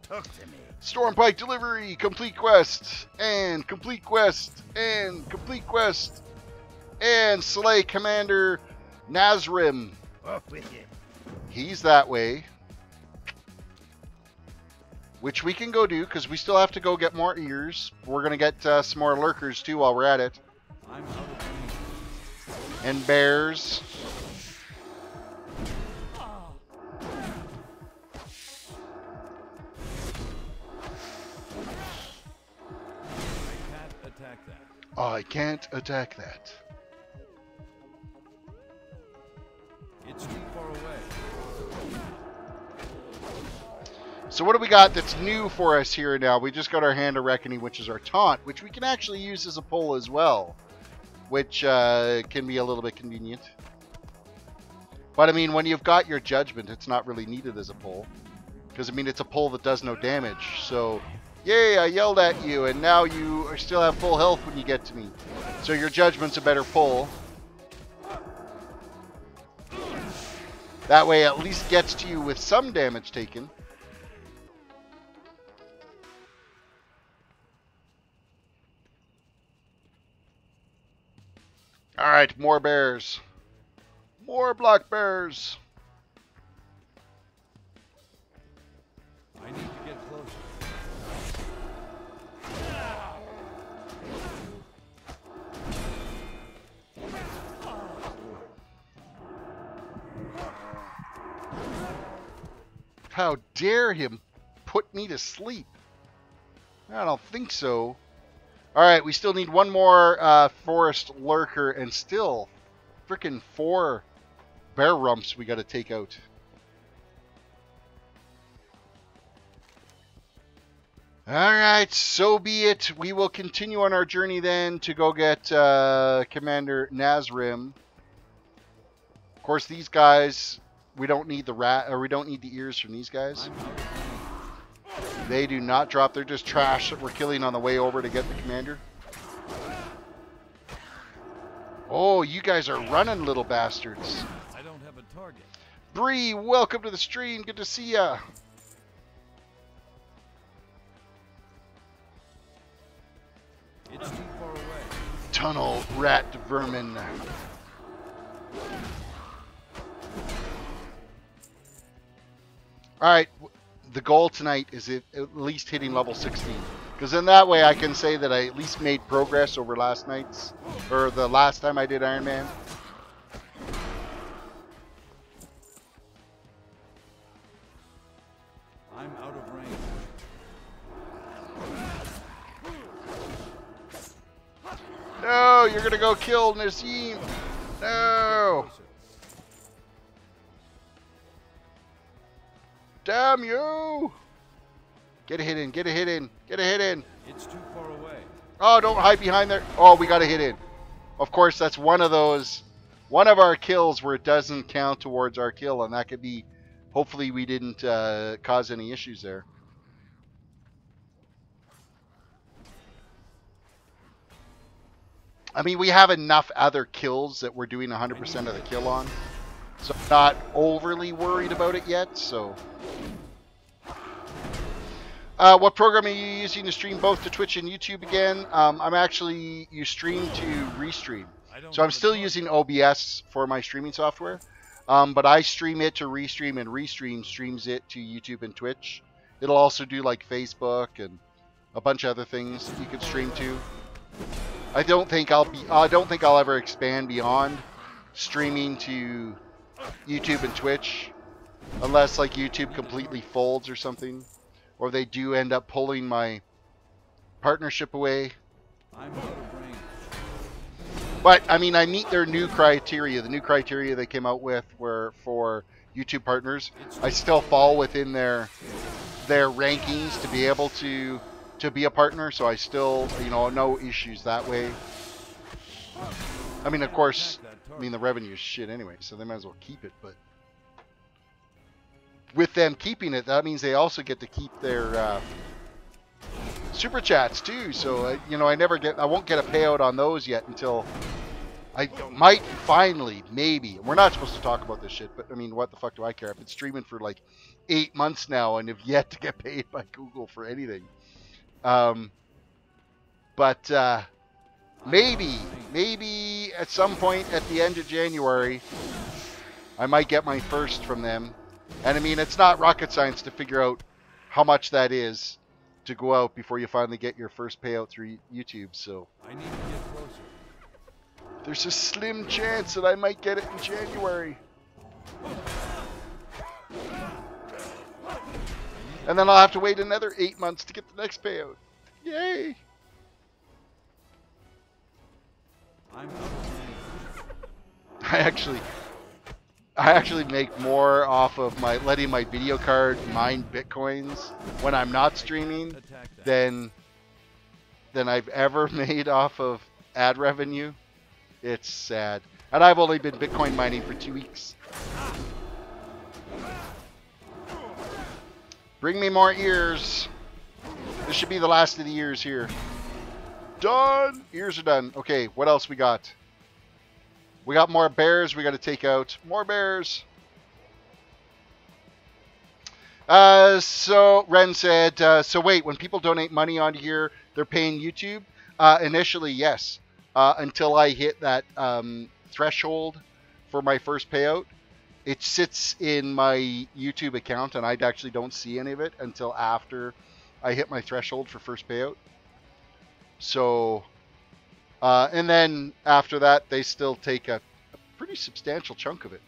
Talk to me. Stormpike delivery, complete quest, and complete quest, and complete quest, and slay Commander Nazrim. Off with you. He's that way. Which we can go do, because we still have to go get more ears. We're going to get some more lurkers, too, while we're at it. I'm out of range. And bears. I can't attack that. I can't attack that. It's too far away. So what do we got that's new for us here now? We just got our Hand of Reckoning, which is our taunt, which we can actually use as a pull as well, which can be a little bit convenient. But I mean, when you've got your judgment, it's not really needed as a pull, because I mean, it's a pull that does no damage. So, yay, I yelled at you, and now you still have full health when you get to me. So your judgment's a better pull. That way, at least gets to you with some damage taken. All right, more bears. More black bears. I need to get closer. How dare him put me to sleep? I don't think so. All right, we still need one more forest lurker and still freaking 4 bear rumps we got to take out. All right, so be it. We will continue on our journey then to go get Commander Nazrim. Of course, these guys, we don't need the we don't need the ears from these guys. I'm out of range. They do not drop. They're just trash that we're killing on the way over to get the commander. Oh, you guys are running, little bastards. I don't have a target. Bree, welcome to the stream. Good to see ya. It's too far away. Tunnel rat vermin. All right, the goal tonight is at least hitting level 16. Because in that way I can say that I at least made progress over last night's, or the last time I did Iron Man. I'm out of range. No, you're going to go kill Nazim. No. Closer. Damn you. Get a hit in, get a hit in, get a hit in. It's too far away. Oh, don't hide behind there. Oh, we got a hit in. Of course, that's one of those, one of our kills where it doesn't count towards our kill, and that could be, hopefully we didn't cause any issues there. I mean, we have enough other kills that we're doing 100% of the kill on, so I'm not overly worried about it yet, so. What program are you using to stream both to Twitch and YouTube again? I'm actually, you stream to Restream. So I'm still using OBS for my streaming software. But I stream it to Restream, and Restream streams it to YouTube and Twitch. It'll also do like Facebook and a bunch of other things that you could stream to. I don't think I'll ever expand beyond streaming to YouTube and Twitch, unless like YouTube completely folds or something, or they do end up pulling my partnership away. I'm out of range. But I mean, I meet their new criteria. The new criteria they came out with were for YouTube partners. I still fall within their rankings to be able to be a partner, so I still, you know, no issues that way. I mean, of course, I mean the revenue is shit anyway, so they might as well keep it. But with them keeping it, that means they also get to keep their super chats too. So you know, I won't get a payout on those yet until I might finally, maybe. We're not supposed to talk about this shit, but I mean, what the fuck do I care? I've been streaming for like 8 months now and have yet to get paid by Google for anything. But maybe at some point at the end of January, I might get my first from them. And I mean, it's not rocket science to figure out how much that is to go out before you finally get your first payout through YouTube. So I need to get closer. there's a slim chance that I might get it in January. And then I'll have to wait another 8 months to get the next payout. Yay! I'm out of money. I actually make more off of my letting my video card mine bitcoins when I'm not streaming Attack that. than I've ever made off of ad revenue. It's sad. And I've only been Bitcoin mining for 2 weeks. Bring me more ears. This should be the last of the ears here. Done. Ears are done. Okay, what else we got? We got more bears we got to take out. More bears. So Ren said, so wait, when people donate money on here, they're paying YouTube? Initially, yes. Until I hit that threshold for my first payout. It sits in my YouTube account, and I actually don't see any of it until after I hit my threshold for first payout. So, and then after that, they still take a pretty substantial chunk of it.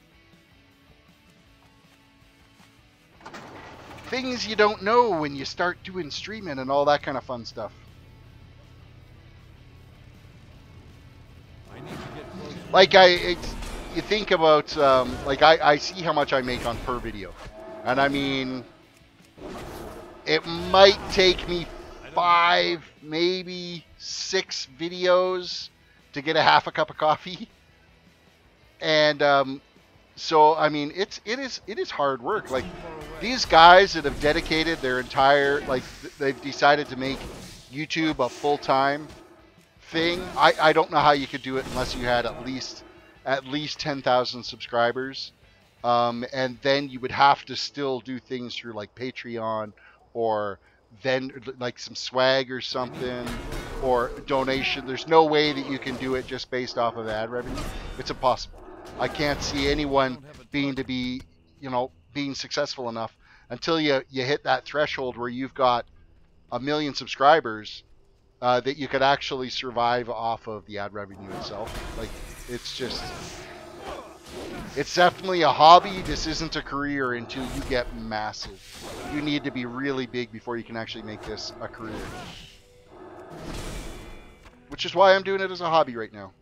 Things you don't know when you start doing streaming and all that kind of fun stuff. I need to get closer. Like you think about, like I see how much I make on per video. And I mean, it might take me 5, maybe 6 videos to get a half a cup of coffee. And so I mean, it is hard work. Like these guys that have dedicated their entire, like they've decided to make YouTube a full-time thing. I don't know how you could do it unless you had at least 10,000 subscribers. And then you would have to still do things through like Patreon or then like some swag or something or donation. There's no way that you can do it just based off of ad revenue. It's impossible. I can't see anyone being successful enough until you hit that threshold where you've got 1 million subscribers that you could actually survive off of the ad revenue itself. Like it's definitely a hobby. This isn't a career until you get massive. You need to be really big before you can actually make this a career. Which is why I'm doing it as a hobby right now.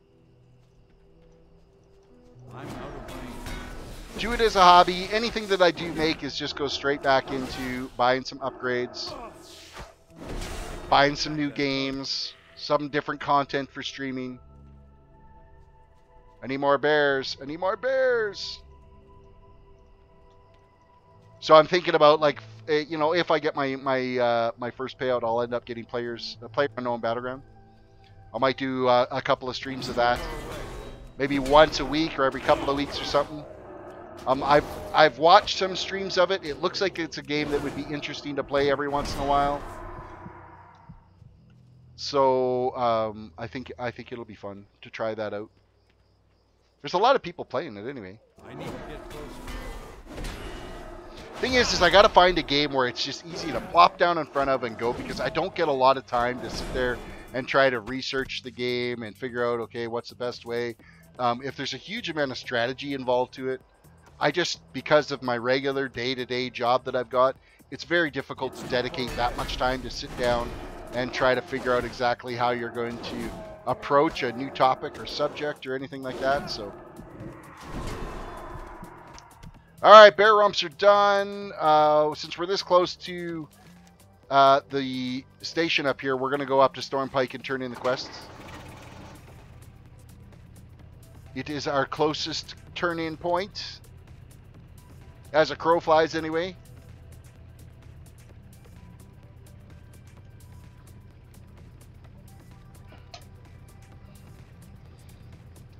I'm out of money. Do it as a hobby. Anything that I do make is just go straight back into buying some upgrades, buying some new games, some different content for streaming. I need more bears. I need more bears. So I'm thinking about, like, if I get my first payout, I'll end up getting PlayerUnknown Battleground. I might do a couple of streams of that, maybe once a week or every couple of weeks or something. I've watched some streams of it. It looks like it's a game that would be interesting to play every once in a while. So I think it'll be fun to try that out. There's a lot of people playing it anyway. I need to get closer. Thing is I got to find a game where it's just easy to plop down in front of and go, because I don't get a lot of time to sit there and try to research the game and figure out, okay, what's the best way. If there's a huge amount of strategy involved to it, because of my regular day-to-day job that I've got, it's very difficult to dedicate that much time to sit down and try to figure out exactly how you're going to approach a new topic or subject or anything like that. So, all right, bear rumps are done. Since we're this close to the station up here, we're going to go up to Stormpike and turn in the quests. It is our closest turn-in point, as a crow flies anyway.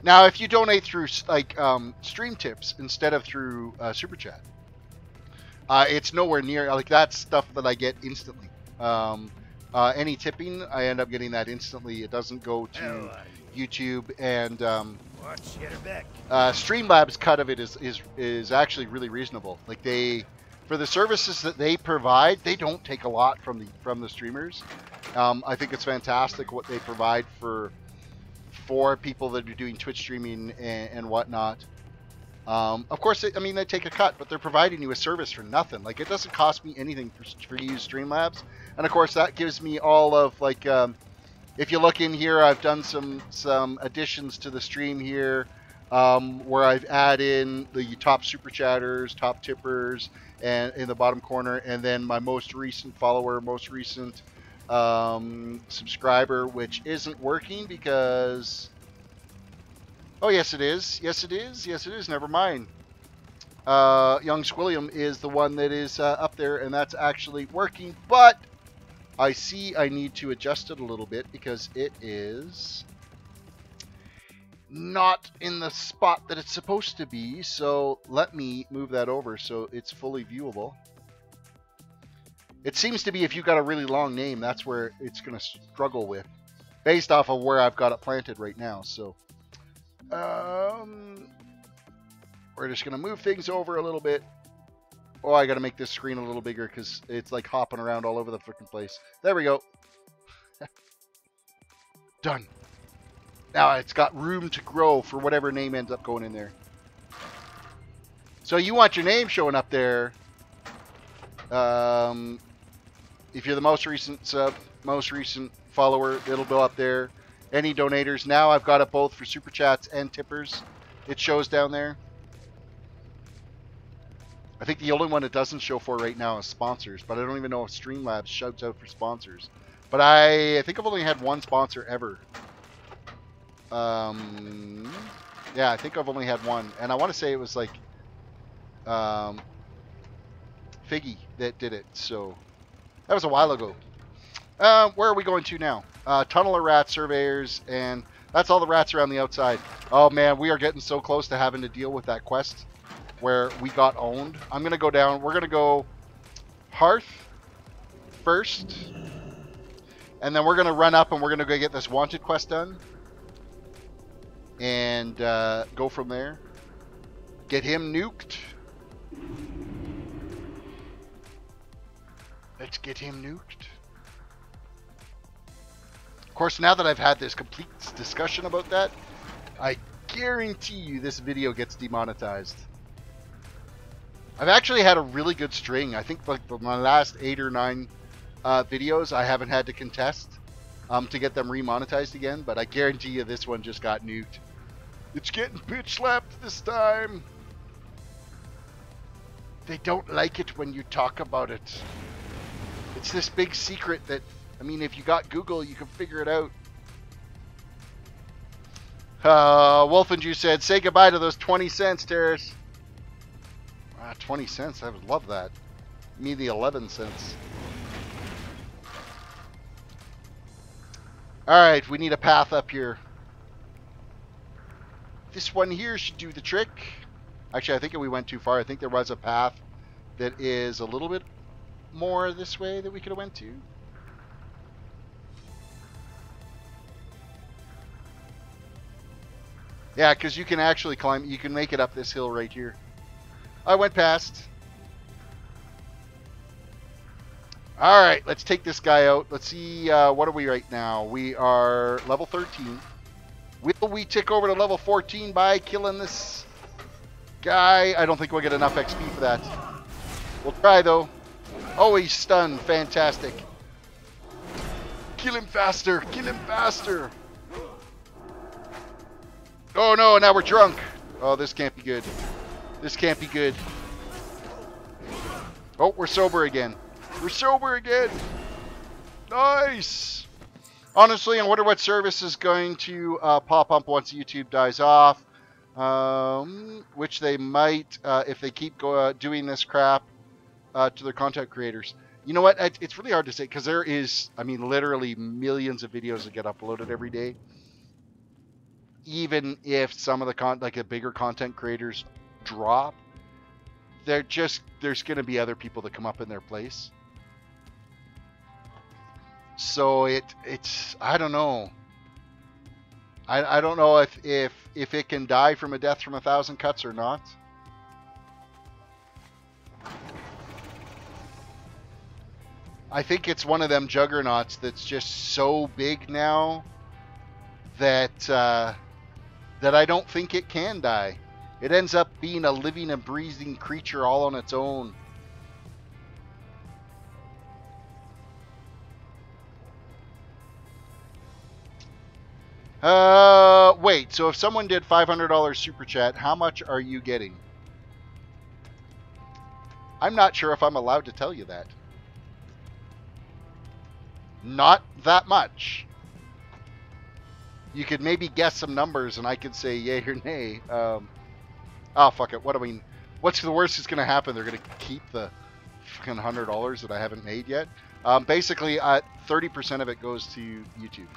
Now, if you donate through like stream tips instead of through super chat, it's nowhere near, like, that's stuff that I get instantly. Any tipping, I end up getting that instantly. It doesn't go to YouTube, and Watch, get her back. Streamlabs' cut of it is actually really reasonable. Like for the services that they provide, they don't take a lot from the streamers. I think it's fantastic what they provide for people that are doing Twitch streaming and whatnot. Of course, I mean, they take a cut, but they're providing you a service for nothing. Like, it doesn't cost me anything for you to use Streamlabs. And of course, that gives me all of, like, if you look in here, I've done some additions to the stream here, where I've added in the top super chatters, top tippers, and in the bottom corner, and then my most recent follower, most recent subscriber, which isn't working because... Oh, yes, it is. Yes, it is. Yes, it is. Never mind. Young Squilliam is the one that is up there, and that's actually working. But I see I need to adjust it a little bit because it is not in the spot that it's supposed to be. So let me move that over so it's fully viewable. It seems to be if you've got a really long name, that's where it's going to struggle with, based off of where I've got it planted right now. So... we're just going to move things over a little bit. Oh, I got to make this screen a little bigger because it's like hopping around all over the freaking place. There we go. Done. Now it's got room to grow for whatever name ends up going in there. So you want your name showing up there. If you're the most recent sub, most recent follower, it'll go up there. Any donators. Now I've got it both for super chats and tippers. It shows down there. I think the only one it doesn't show for right now is sponsors, but I don't even know if Streamlabs shouts out for sponsors. But I think I've only had one sponsor ever. Yeah, I think I've only had one, and I want to say it was like Figgy that did it. So that was a while ago. Where are we going to now? Tunnel of Rat Surveyors, and that's all the rats around the outside. Oh man, we are getting so close to having to deal with that quest where we got owned. I'm going to go down. We're going to go Hearth first, and then we're going to run up and we're going to go get this wanted quest done and go from there. Get him nuked. Let's get him nuked. Of course, now that I've had this complete discussion about that, I guarantee you this video gets demonetized. I've actually had a really good string. I think like my last 8 or 9 videos I haven't had to contest to get them remonetized again, but I guarantee you this one just got nuked. It's getting bitch slapped this time. They don't like it when you talk about it. It's this big secret that, I mean, if you got Google, you can figure it out. Wolfenju said, say goodbye to those 20 cents, Terris. 20 cents, I would love that. Me the 11 cents. Alright, we need a path up here. This one here should do the trick. Actually, I think we went too far. I think there was a path that is a little bit more this way that we could have went to. Yeah, because you can actually climb, you can make it up this hill right here. I went past. Alright, let's take this guy out. Let's see, what are we right now? We are level 13. Will we tick over to level 14 by killing this guy? I don't think we'll get enough XP for that. We'll try, though. Oh, he's stunned. Fantastic. Kill him faster. Kill him faster. Oh, no. Now we're drunk. Oh, this can't be good. This can't be good. Oh, we're sober again. We're sober again. Nice. Honestly, I wonder what service is going to pop up once YouTube dies off. Which they might, if they keep doing this crap to their content creators. You know what? It's really hard to say because there is, I mean, literally millions of videos that get uploaded every day. Even if some of the like the bigger content creators drop, there's going to be other people that come up in their place. So it's I don't know. I don't know if it can die from a death from 1,000 cuts or not. I think it's one of them juggernauts that's just so big now that that I don't think it can die. It ends up being a living and breathing creature all on its own. Wait, so if someone did $500 super chat, how much are you getting? I'm not sure if I'm allowed to tell you that. Not that much. You could maybe guess some numbers and I could say yay or nay. Oh, fuck it. What I mean, what's the worst that's going to happen? They're going to keep the fucking $100 that I haven't made yet. Basically, 30% of it goes to YouTube.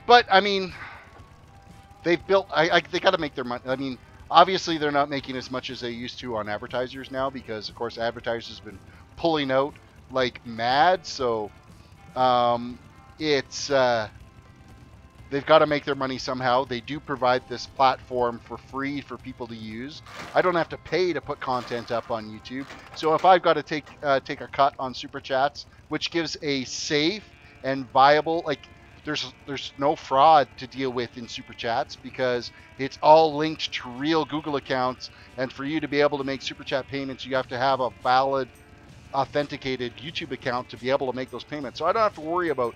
But, I mean, they've built... they got to make their money. I mean, obviously they're not making as much as they used to on advertisers now because, of course, advertisers have been pulling out like mad. So, it's... they've got to make their money somehow. They do provide this platform for free for people to use. I don't have to pay to put content up on YouTube. So if I've got to take a cut on Super Chats, which gives a safe and viable... like. There's no fraud to deal with in Super Chats because it's all linked to real Google accounts. And for you to be able to make Super Chat payments, you have to have a valid, authenticated YouTube account to be able to make those payments. So I don't have to worry about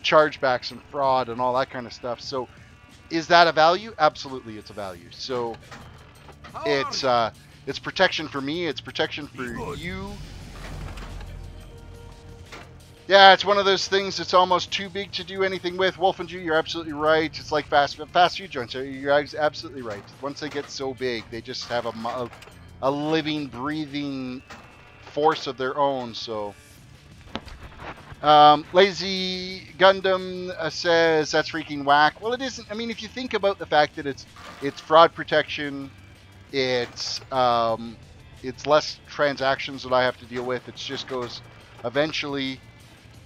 chargebacks and fraud and all that kind of stuff. So is that a value? Absolutely, it's a value. So it's protection for me. It's protection for you. Yeah, it's one of those things that's almost too big to do anything with. Wolf and Jew, you're absolutely right. It's like fast food joints. You're absolutely right. Once they get so big, they just have a living, breathing force of their own. So, Lazy Gundam says that's freaking whack. Well, it isn't. I mean, if you think about the fact that it's fraud protection, it's less transactions that I have to deal with. It just goes eventually.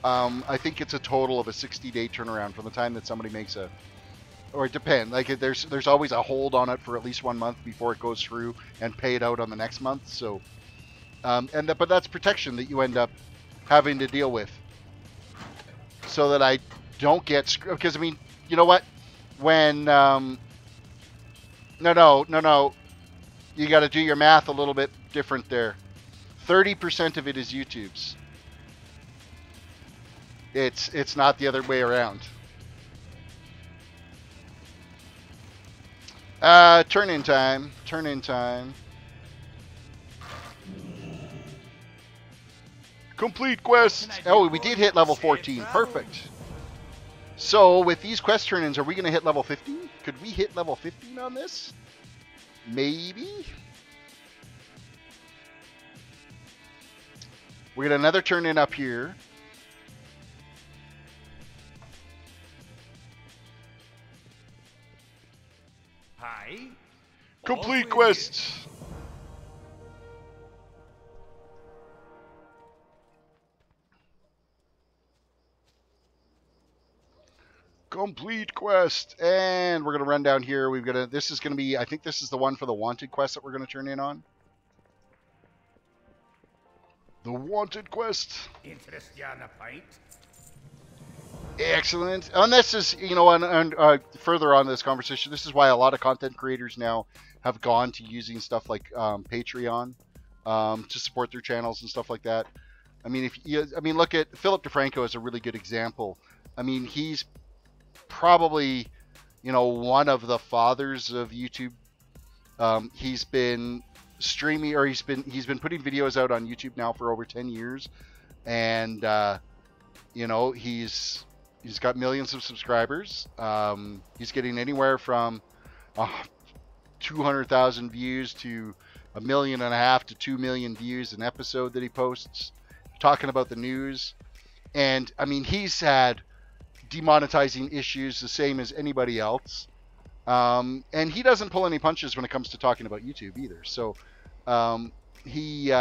I think it's a total of a 60-day turnaround from the time that somebody makes or it depends. Like there's always a hold on it for at least 1 month before it goes through and pay it out on the next month. So, but that's protection that you end up having to deal with, so that I don't get screwed. Because I mean, you know what? When no, you got to do your math a little bit different there. 30% of it is YouTube's. It's not the other way around. Turn in time. Complete quest. Oh, we did hit level 14. Perfect. So with these quest turn-ins, are we going to hit level 15? Could we hit level 15 on this? Maybe. We got another turn-in up here. Hi. Complete quest. Complete quest. And we're going to run down here. This is going to be, I think this is the one for the wanted quest that we're going to turn in on. The wanted quest. Interest you on a pint? Excellent. And this is, you know, and further on this conversation, this is why a lot of content creators now have gone to using stuff like Patreon to support their channels and stuff like that. I mean, look at Philip DeFranco is a really good example. I mean, he's probably, you know, one of the fathers of YouTube. He's been streaming, or he's been putting videos out on YouTube now for over 10 years, and you know, he's got millions of subscribers. He's getting anywhere from 200,000 views to 1.5 million to 2 million views an episode that he posts, talking about the news. And I mean, he's had demonetizing issues the same as anybody else. And he doesn't pull any punches when it comes to talking about YouTube either. So he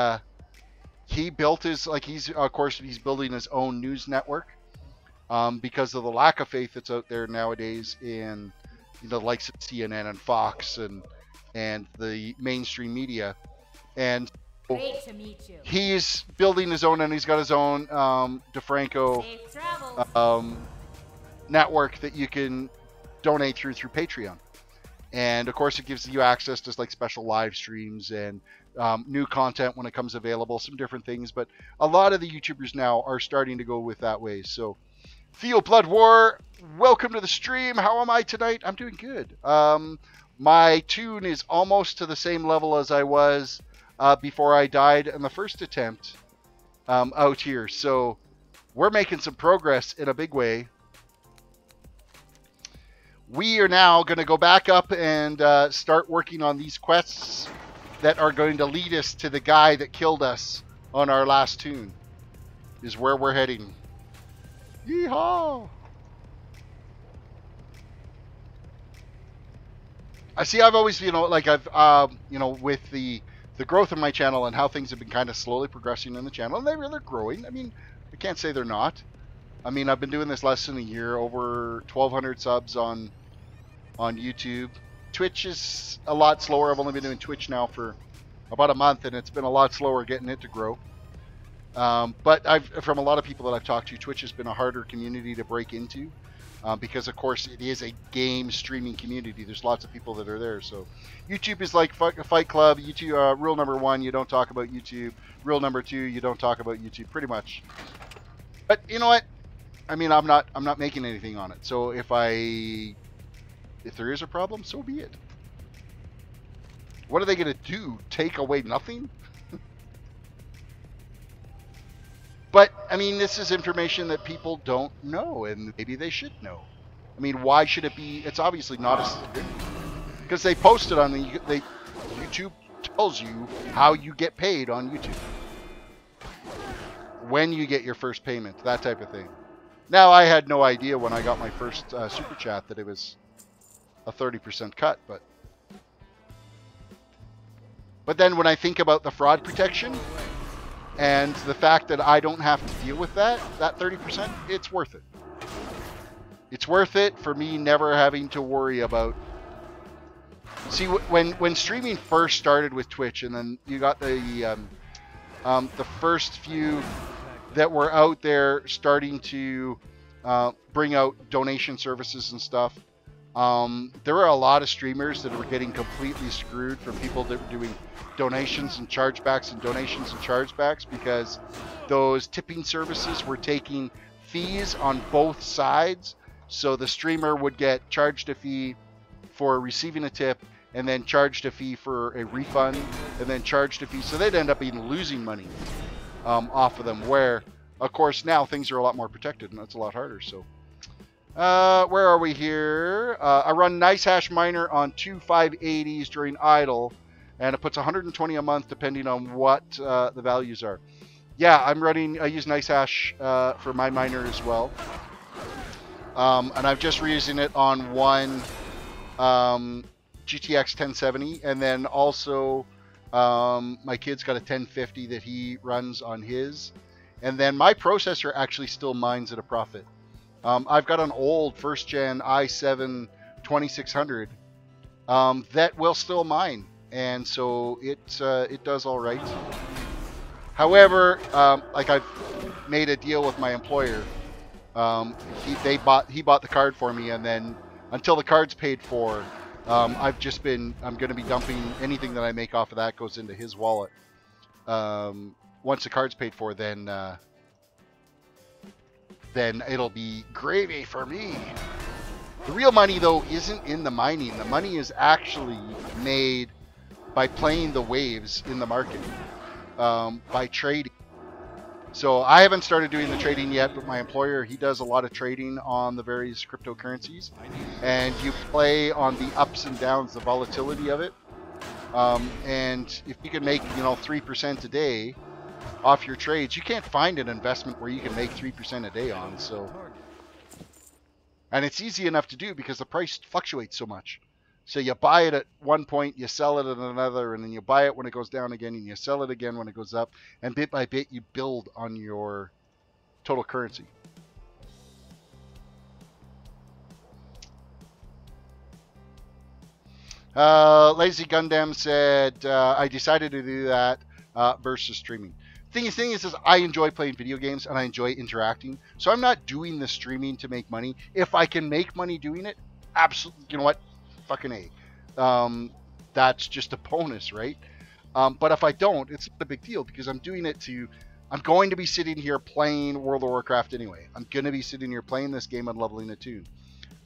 built his, like, he's, of course, he's building his own news network. because of the lack of faith that's out there nowadays in, you know, the likes of CNN and Fox and the mainstream media. And Great to meet you. he's building his own, and he's got his own DeFranco Safe travels. network that you can donate through Patreon. And of course, it gives you access to like special live streams and new content when it comes available, some different things. But a lot of the YouTubers now are starting to go with that way. So Theo Blood War, welcome to the stream. How am I tonight? I'm doing good. My toon is almost to the same level as I was before I died in the first attempt out here. So we're making some progress in a big way. We are now going to go back up and start working on these quests that are going to lead us to the guy that killed us on our last toon, is where we're heading. Yeehaw! I see. I've always, you know, like I've, you know, with the growth of my channel and how things have been kind of slowly progressing in the channel, and they're growing. I mean, I can't say they're not. I mean, I've been doing this less than a year, over 1,200 subs on YouTube. Twitch is a lot slower. I've only been doing Twitch now for about a month, and it's been a lot slower getting it to grow. But from a lot of people that I've talked to, Twitch has been a harder community to break into because, of course, it is a game streaming community. There's lots of people that are there. So YouTube is like a Fight Club. YouTube, rule number 1, you don't talk about YouTube. Rule number 2, you don't talk about YouTube, pretty much. But you know what? I mean, I'm not making anything on it. So if there is a problem, so be it. What are they going to do? Take away nothing? But, I mean, this is information that people don't know, and maybe they should know. I mean, why should it be? It's obviously not a secret. Because they post it on YouTube tells you how you get paid on YouTube. When you get your first payment, that type of thing. Now, I had no idea when I got my first Super Chat that it was a 30% cut, but then when I think about the fraud protection and the fact that I don't have to deal with that 30%, it's worth it. It's worth it for me never having to worry about. See, when streaming first started with Twitch, and then you got the first few that were out there starting to bring out donation services and stuff. There were a lot of streamers that were getting completely screwed from people that were doing donations and chargebacks and donations and chargebacks because those tipping services were taking fees on both sides. So the streamer would get charged a fee for receiving a tip and then charged a fee for a refund and then charged a fee. So they'd end up even losing money off of them, where, of course, now things are a lot more protected and it's a lot harder. So where are we here? I run NiceHash Miner on 2 580s during idle, and it puts 120 a month depending on what the values are. Yeah, I use NiceHash for my miner as well. And I'm just reusing it on one GTX 1070, and then also my kid's got a 1050 that he runs on his. And then my processor actually still mines at a profit. I've got an old first gen i7 2600 that will still mine, and so it does all right. However, like I've made a deal with my employer. He bought the card for me, and then until the card's paid for, I'm going to be dumping anything that I make off of that goes into his wallet. Once the card's paid for, then it'll be gravy for me. The real money, though, isn't in the mining. The money is actually made by playing the waves in the market, by trading. So I haven't started doing the trading yet, but my employer, he does a lot of trading on the various cryptocurrencies, and you play on the ups and downs, the volatility of it. And if you can make 3% a day off your trades, you can't find an investment where you can make 3% a day on. So, and it's easy enough to do because the price fluctuates so much. So you buy it at one point, you sell it at another, and then you buy it when it goes down again, and you sell it again when it goes up, and bit by bit you build on your total currency. Lazy Gundam said, I decided to do that versus streaming. Thing is, I enjoy playing video games and I enjoy interacting. So I'm not doing the streaming to make money. If I can make money doing it, absolutely, you know what? Fucking A. That's just a bonus, right? But if I don't, it's not a big deal because I'm doing it to... I'm going to be sitting here playing World of Warcraft anyway. I'm going to be sitting here playing this game and leveling a toon.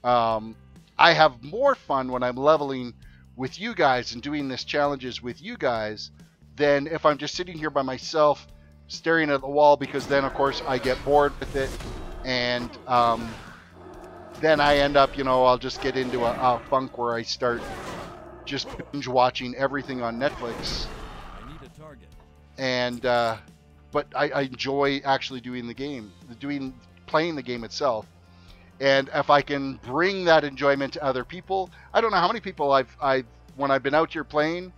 I have more fun when I'm leveling with you guys and doing this challenges with you guys than if I'm just sitting here by myself staring at the wall, because then of course I get bored with it, and then I end up, I'll just get into a funk where I start just binge watching everything on Netflix. I need a target. And but I enjoy actually doing the game, playing the game itself. And if I can bring that enjoyment to other people, I don't know how many people when I've been out here playing,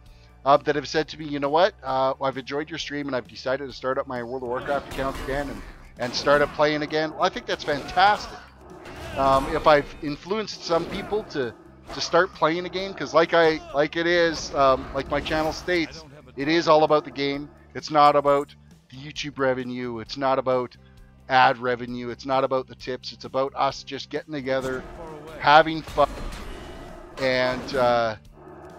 that have said to me, you know what, I've enjoyed your stream and I've decided to start up my World of Warcraft account again and start up playing again. Well, I think that's fantastic. If I've influenced some people to start playing a game, because like my channel states, it is all about the game. It's not about the YouTube revenue. It's not about ad revenue. It's not about the tips. It's about us just getting together, having fun. And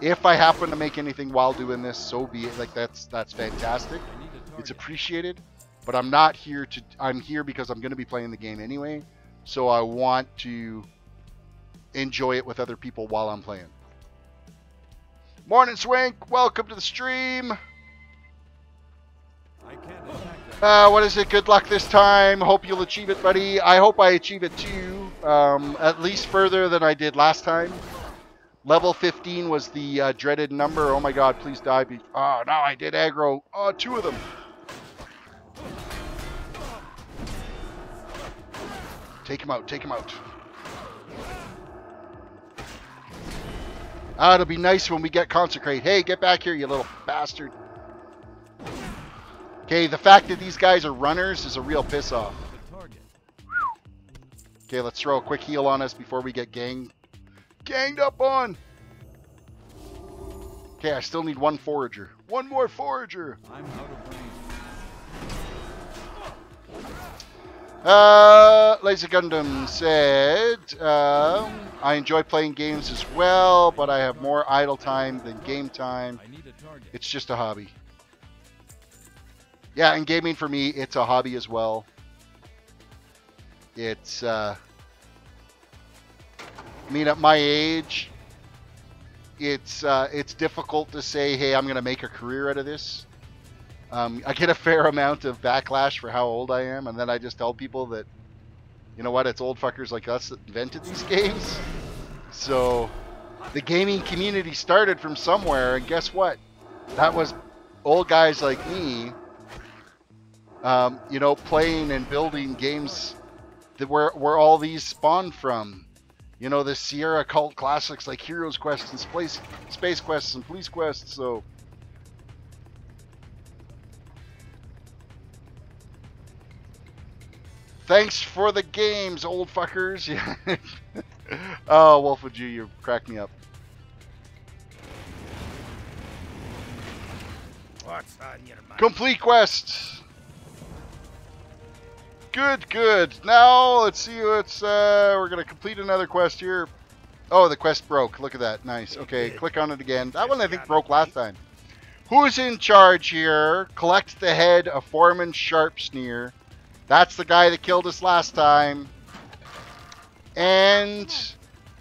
if I happen to make anything while doing this, so be it. Like, that's fantastic. It's appreciated. But I'm not here to... I'm here because I'm going to be playing the game anyway. So I want to enjoy it with other people while I'm playing. Morning, Swank. Welcome to the stream. I can't attack. What is it? Good luck this time. Hope you'll achieve it, buddy. I hope I achieve it too. At least further than I did last time. Level 15 was the dreaded number. Oh my god, please die. Oh, no, I did aggro. Oh, 2 of them. Take him out. Take him out. It'll be nice when we get Consecrate. Hey, get back here, you little bastard. Okay, the fact that these guys are runners is a real piss off. Okay, let's throw a quick heal on us before we get ganged up on. Okay, I still need 1 forager. 1 more forager. I'm out of range. Laser Gundam said, I enjoy playing games as well, but I have more idle time than game time. I need a target. It's just a hobby. Yeah, and gaming for me, it's a hobby as well. It's, I mean, at my age, it's difficult to say, hey, I'm going to make a career out of this. I get a fair amount of backlash for how old I am, and then I just tell people that, you know what, it's old fuckers like us that invented these games. So, the gaming community started from somewhere, and guess what? That was old guys like me, you know, playing and building games that where all these spawned from. You know, the Sierra cult classics like Heroes Quest and Space Quests and Police Quests, so... Thanks for the games, old fuckers. Yeah. Oh, Wolf of G, you cracked me up. What's on your mind? Complete quest. Good, good. Now let's see what's. We're gonna complete another quest here. Oh, the quest broke. Look at that. Nice. Okay, click on it again. That one I think broke last time. Who's in charge here? Collect the head of Foreman Sharpsneer. That's the guy that killed us last time. And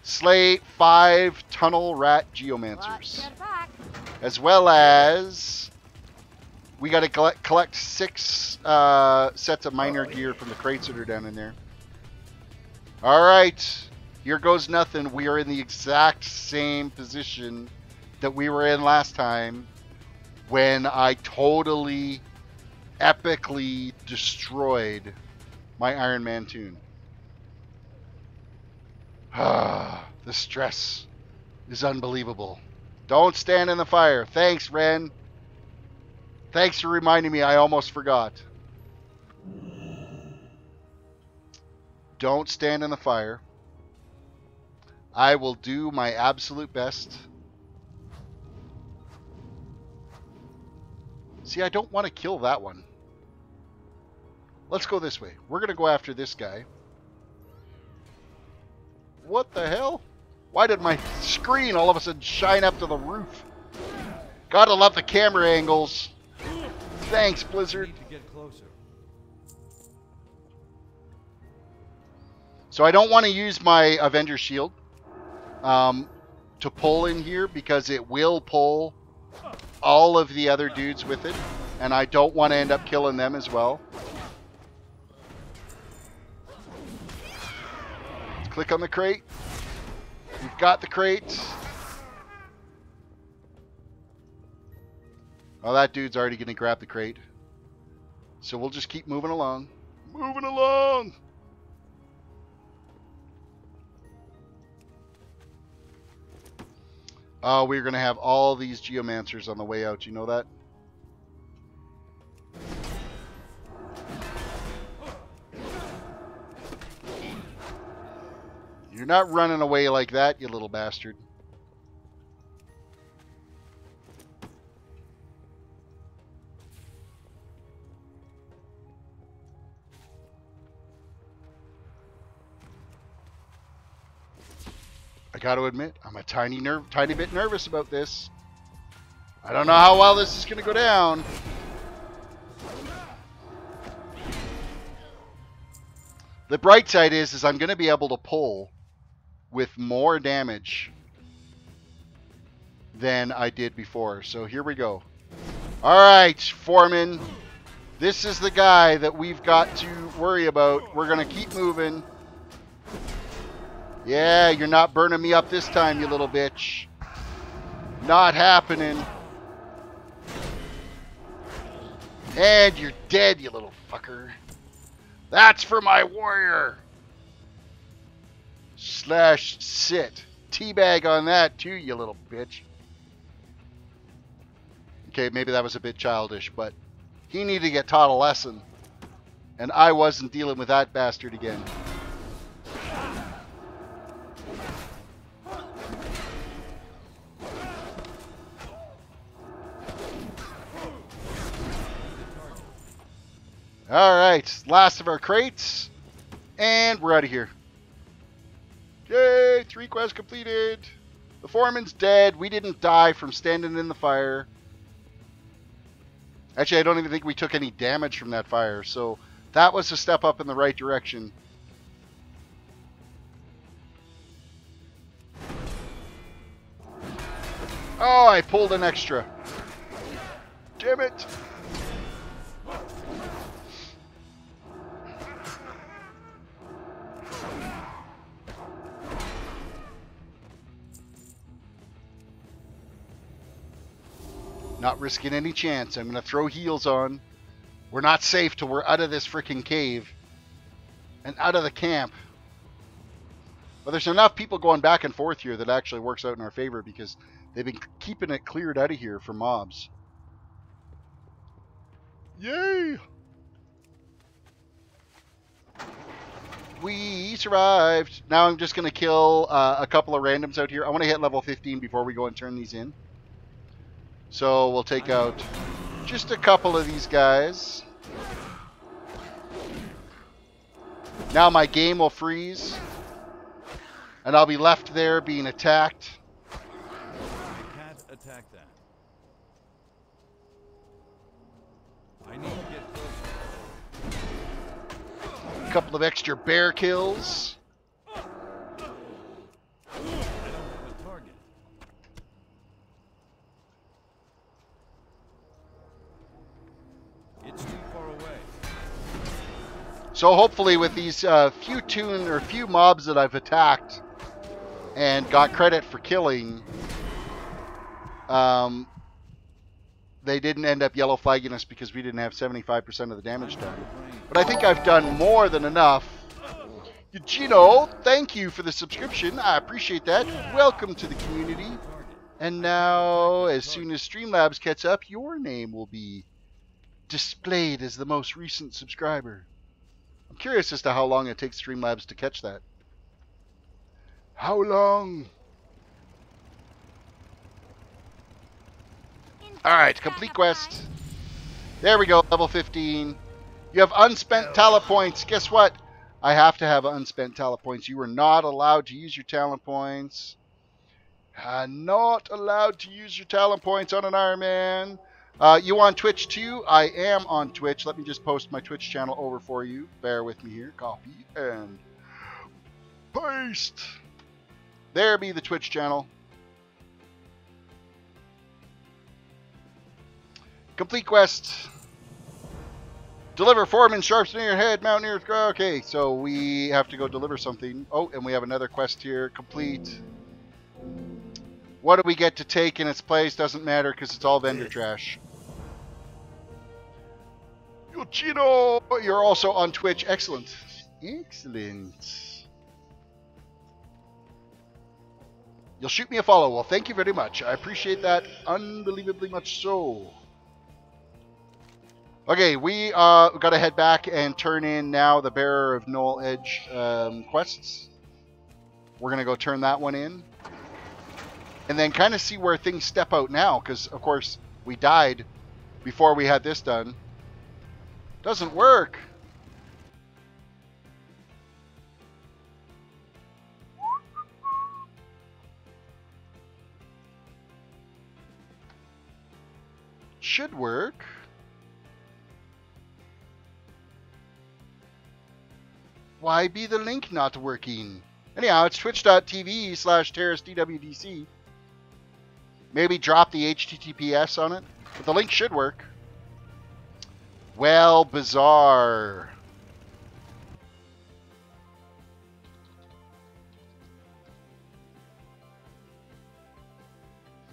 slay 5 tunnel rat geomancers. As well as we got to collect 6 sets of minor gear from the crates that are down in there. Alright. Here goes nothing. We are in the exact same position that we were in last time when I totally... epically destroyed my Ironman toon. The stress is unbelievable. Don't stand in the fire. Thanks, Ren. Thanks for reminding me. I almost forgot. Don't stand in the fire. I will do my absolute best See, I don't want to kill that one. Let's go this way. We're going to go after this guy. What the hell? Why did my screen all of a sudden shine up to the roof? Gotta love the camera angles. Thanks, Blizzard. Need to get closer. So I don't want to use my Avenger Shield to pull in here because it will pull all of the other dudes with it. And I don't want to end up killing them as well. Let's click on the crate. We've got the crate. Oh, that dude's already going to grab the crate. So we'll just keep moving along. Moving along! Oh, we're going to have all these geomancers on the way out. You know that? You're not running away like that, you little bastard. I got to admit, I'm a tiny bit nervous about this. I don't know how well this is going to go down. The bright side is I'm going to be able to pull with more damage than I did before. So here we go. All right, Foreman. This is the guy that we've got to worry about. We're going to keep moving. Yeah, you're not burning me up this time, you little bitch. Not happening. And you're dead, you little fucker. That's for my warrior. /sit. Teabag on that too, you little bitch. Okay, maybe that was a bit childish, but he needed to get taught a lesson. And I wasn't dealing with that bastard again. Alright, last of our crates. And we're out of here. Yay, 3 quests completed. The foreman's dead. We didn't die from standing in the fire. Actually, I don't even think we took any damage from that fire. So that was a step up in the right direction. Oh, I pulled an extra. Damn it. Not risking any chance. I'm going to throw heals on. We're not safe till we're out of this freaking cave. And out of the camp. But there's enough people going back and forth here that actually works out in our favor because they've been keeping it cleared out of here for mobs. Yay! We survived. Now I'm just going to kill a couple of randoms out here. I want to hit level 15 before we go and turn these in. So we'll take out just a couple of these guys. Now my game will freeze. And I'll be left there being attacked. I can't attack that. I need to get closer. A couple of extra bear kills. I don't have a target. It's too far away. So hopefully with these few mobs that I've attacked and got credit for killing, they didn't end up yellow flagging us because we didn't have 75% of the damage done. But I think I've done more than enough. Gino, thank you for the subscription. I appreciate that. Welcome to the community. And now, as soon as Streamlabs catch up, your name will be displayed as the most recent subscriber. I'm curious as to how long it takes Streamlabs to catch that. How long? Alright, complete quest. There we go, level 15. You have unspent talent points. Guess what? I have to have unspent talent points. You are not allowed to use your talent points. Not allowed to use your talent points on an Ironman. You on Twitch too? I am on Twitch. Let me just post my Twitch channel over for you. Bear with me here. Copy and paste. There be the Twitch channel. Complete quest. Deliver foreman, sharpsnare, head, mountaineer. Okay, so we have to go deliver something. Oh, and we have another quest here. Complete. What do we get to take in its place? Doesn't matter because it's all vendor trash. Yochino, you're also on Twitch. Excellent. Excellent. You'll shoot me a follow. Well, thank you very much. I appreciate that unbelievably much so. Okay, we got to head back and turn in now the Bearer of Knoll Edge quests. We're going to go turn that one in. And then kind of see where things step out now. Because, of course, we died before we had this done. Doesn't work. Should work. Why be the link not working? Anyhow, it's twitch.tv/TerrisDWDC. Maybe drop the HTTPS on it, but the link should work. Well, bizarre.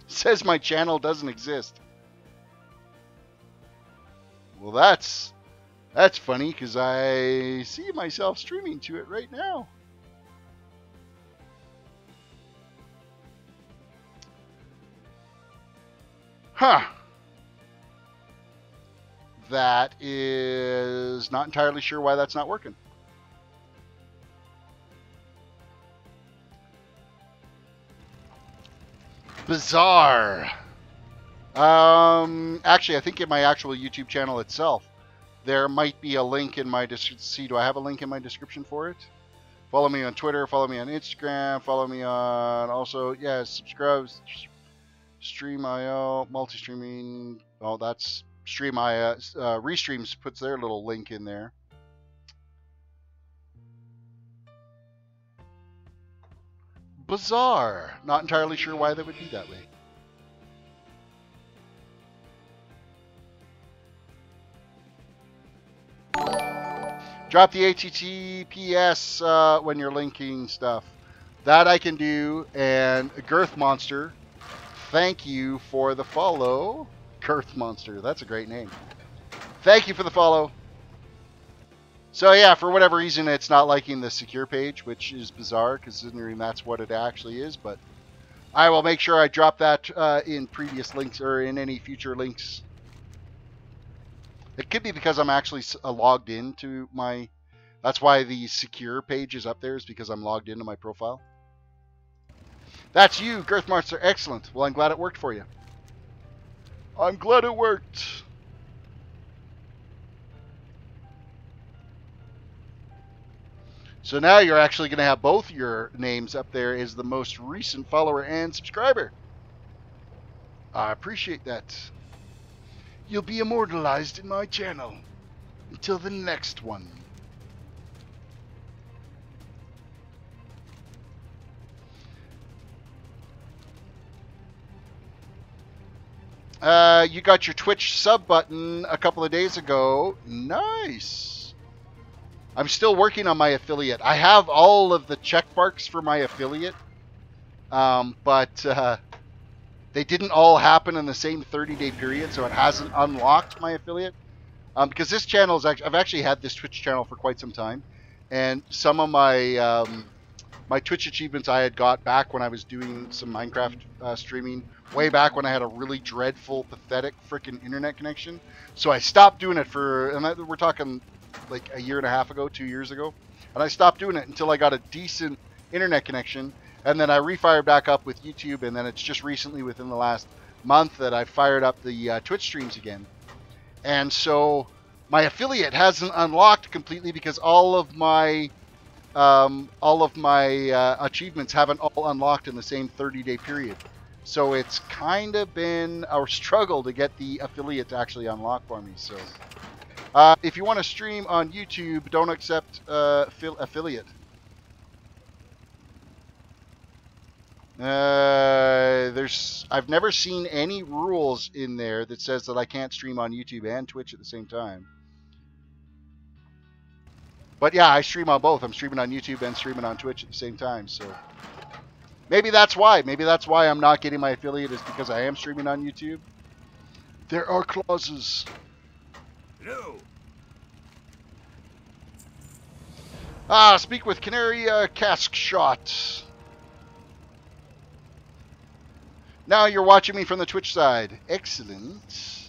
Says my channel doesn't exist. Well, that's funny because I see myself streaming to it right now. Huh. That is not entirely sure why that's not working. Bizarre. Actually, I think in my actual YouTube channel itself, there might be a link in my description. See, do I have a link in my description for it? Follow me on Twitter. Follow me on Instagram. Follow me on also, yeah, subscribe. Stream.io, multi-streaming. Oh, that's Stream.io. Restreams puts their little link in there. Bizarre. Not entirely sure why that would be that way. Drop the HTTPS when you're linking stuff. That I can do. And Girth Monster, thank you for the follow. Girth Monster, that's a great name. Thank you for the follow. So yeah, for whatever reason, it's not liking the secure page, which is bizarre, considering that's what it actually is. But I will make sure I drop that in previous links or in any future links. It could be because I'm actually logged into my... That's why the secure page is up there, is because I'm logged into my profile. That's you, Girth Monster. Excellent. Well, I'm glad it worked for you. I'm glad it worked. So now you're actually going to have both your names up there as the most recent follower and subscriber. I appreciate that. You'll be immortalized in my channel until the next one. You got your Twitch sub button a couple of days ago. Nice. I'm still working on my affiliate. I have all of the check marks for my affiliate, but they didn't all happen in the same 30-day period, so it hasn't unlocked my affiliate. Because this channel is actually, I've actually had this Twitch channel for quite some time, and some of my my Twitch achievements I had got back when I was doing some Minecraft streaming, way back when I had a really dreadful, pathetic freaking internet connection. So I stopped doing it for, and we're talking like a year and a half ago, 2 years ago, and I stopped doing it until I got a decent internet connection, and then I refired back up with YouTube, and then it's just recently within the last month that I fired up the Twitch streams again. And so my affiliate hasn't unlocked completely because all of my achievements haven't all unlocked in the same 30-day period. So it's kind of been a struggle to get the affiliate to actually unlock for me. So if you want to stream on YouTube, don't accept affiliate. I've never seen any rules in there that says that I can't stream on YouTube and Twitch at the same time. But yeah, I stream on both. I'm streaming on YouTube and streaming on Twitch at the same time. So maybe that's why. Maybe that's why I'm not getting my affiliate, is because I am streaming on YouTube. There are clauses. No. Speak with Canary Cask Shot. Now you're watching me from the Twitch side. Excellent.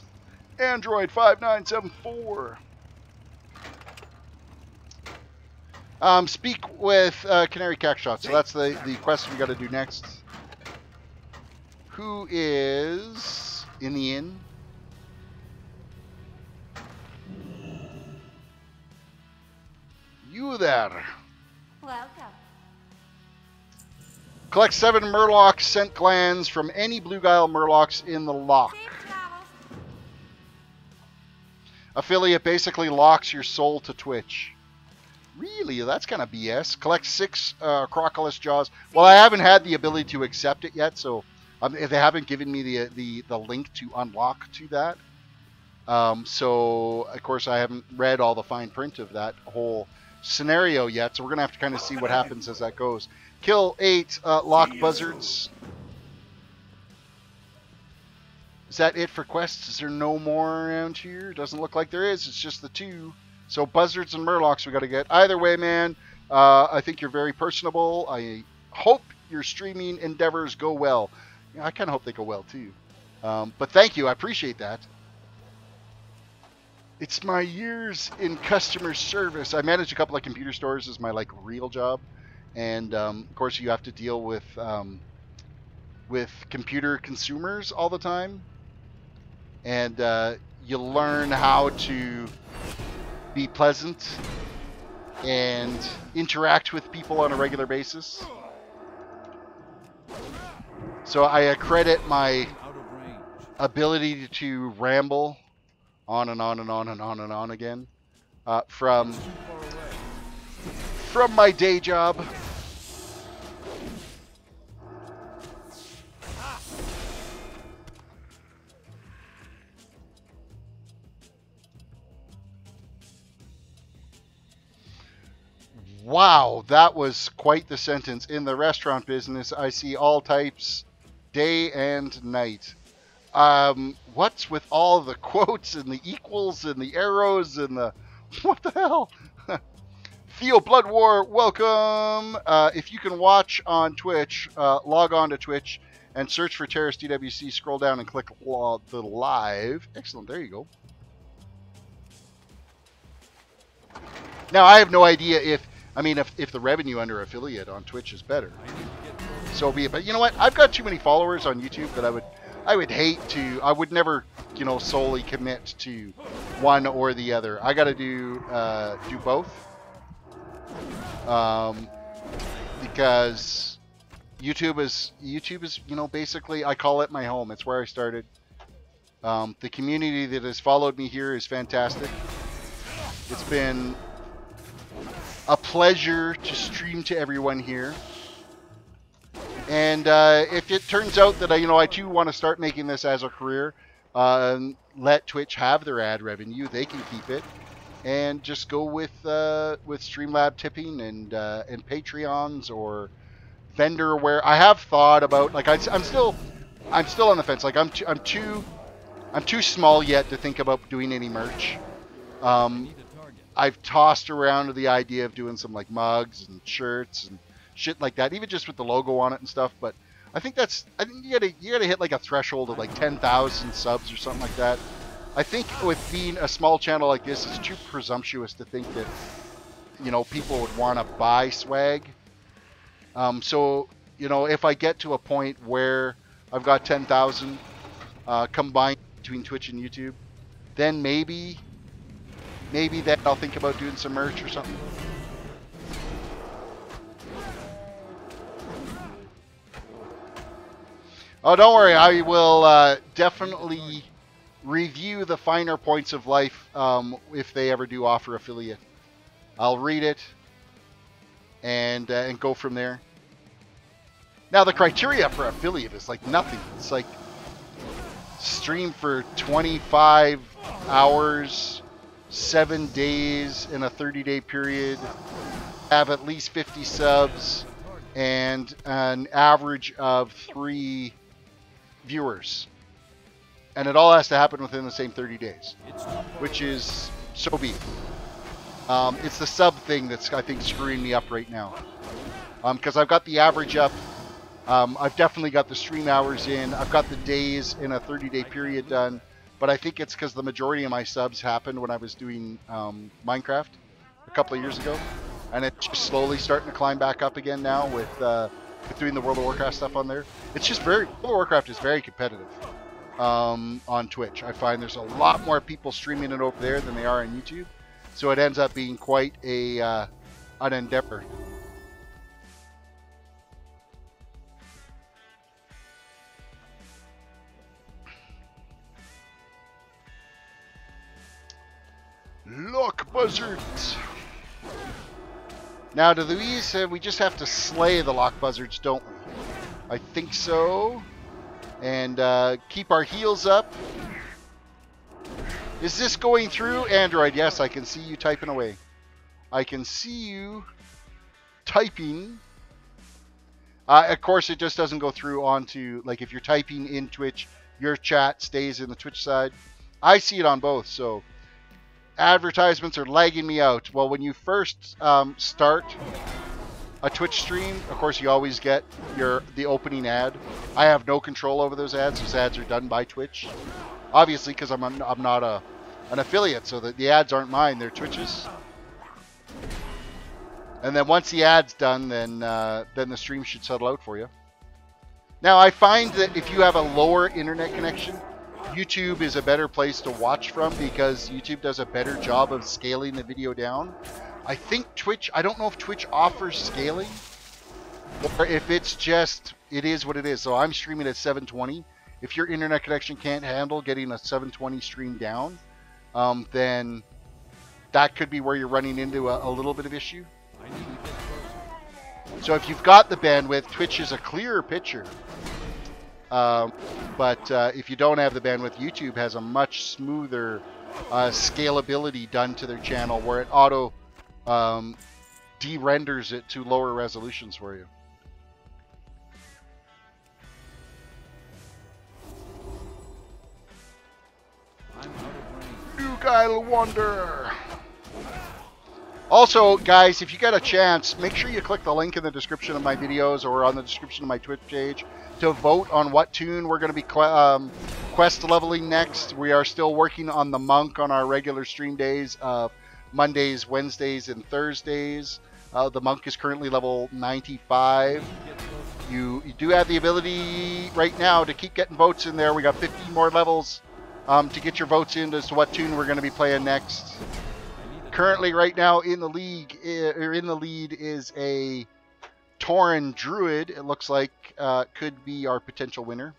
Android 5974. Speak with Canary Cackshot. So that's the quest we got to do next. Who is in the inn? You there. Welcome. Collect 7 Murloc scent glands from any Blueguile Murlocs in the Loch. Safe travels. Affiliate basically locks your soul to Twitch. Really? That's kind of BS. Collect 6 Crocodile Jaws. Well, I haven't had the ability to accept it yet, so they haven't given me the link to unlock to that. So, of course, I haven't read all the fine print of that whole scenario yet, so we're going to have to kind of see what happens as that goes. Kill 8 Loch Buzzards. Is that it for quests? Is there no more around here? Doesn't look like there is. It's just the 2. So Buzzards and Murlocs we got to get. Either way, man, I think you're very personable. I hope your streaming endeavors go well. Yeah, I kind of hope they go well, too. But thank you. I appreciate that. It's my years in customer service. I manage a couple of computer stores as my real job. And, of course, you have to deal with computer consumers all the time. And you learn how to be pleasant and interact with people on a regular basis. So I accredit my ability to ramble on and on and on and on and on again from my day job. Wow, that was quite the sentence. In the restaurant business, I see all types, day and night. What's with all the quotes and the equals and the arrows and the... What the hell? Theo Blood War, welcome. If you can watch on Twitch, log on to Twitch and search for TerrisDWDC. Scroll down and click the live. Excellent, there you go. Now, I have no idea if the revenue under affiliate on Twitch is better. So be it. But you know what? I've got too many followers on YouTube that I would hate to. I would never, solely commit to one or the other. I got to do both. Because YouTube is basically, I call it my home. It's where I started. The community that has followed me here is fantastic. It's been a pleasure to stream to everyone here. And if it turns out that I too want to start making this as a career, let Twitch have their ad revenue. They can keep it, and just go with Streamlab tipping and Patreons or vendor aware. I have thought about I'm still on the fence. I'm too small yet to think about doing any merch. I've tossed around the idea of doing some mugs and shirts and shit like that, even just with the logo on it and stuff. But I think you gotta hit a threshold of 10,000 subs or something like that. I think with being a small channel like this, it's too presumptuous to think that people would want to buy swag. So if I get to a point where I've got 10,000 combined between Twitch and YouTube, then maybe then I'll think about doing some merch or something. Oh, don't worry. I will definitely review the finer points of life if they ever do offer affiliate. I'll read it and go from there. Now, the criteria for affiliate is like nothing. It's like stream for 25 hours, 7 days in a 30-day period, have at least 50 subs, and an average of 3 viewers. And it all has to happen within the same 30 days, which is so be it. It's the sub thing that's, I think, screwing me up right now. Because I've got the average up. I've definitely got the stream hours in. I've got the days in a 30-day period done. But I think it's because the majority of my subs happened when I was doing Minecraft a couple of years ago. And it's just slowly starting to climb back up again now with doing the World of Warcraft stuff on there. It's just World of Warcraft is very competitive on Twitch. I find there's a lot more people streaming it over there than they are on YouTube. So it ends up being quite an endeavor. Loch buzzards. Now, do these, we just have to slay the Loch buzzards, don't we? I think so. And keep our heals up. Is this going through? Android, yes, I can see you typing away. I can see you typing. Of course, it just doesn't go through onto, like, if you're typing in Twitch, your chat stays in the Twitch side. I see it on both, so advertisements are lagging me out. Well, when you first start a Twitch stream, of course, you always get the opening ad. I have no control over those ads. Those ads are done by Twitch, obviously, because I'm not an affiliate, so the ads aren't mine; they're Twitch's. And then once the ad's done, then the stream should settle out for you. Now, I find that if you have a lower internet connection, YouTube is a better place to watch from because YouTube does a better job of scaling the video down. I think Twitch, I don't know if Twitch offers scaling or if it's just, it is what it is. So I'm streaming at 720. If your internet connection can't handle getting a 720 stream down, then that could be where you're running into a little bit of issue. So if you've got the bandwidth, Twitch is a clearer picture. But if you don't have the bandwidth, YouTube has a much smoother scalability done to their channel where it auto de-renders it to lower resolutions for you. Duke Isle Wanderer. Also, guys, if you get a chance, make sure you click the link in the description of my videos or on the description of my Twitch page to vote on what toon we're going to be quest leveling next. We are still working on the monk on our regular stream days of Mondays, Wednesdays, and Thursdays. The monk is currently level 95. You do have the ability right now to keep getting votes in there. We got 50 more levels to get your votes in as to what toon we're going to be playing next. Currently, right now in the league, or in the lead, is a Tauren Druid. It looks like could be our potential winner.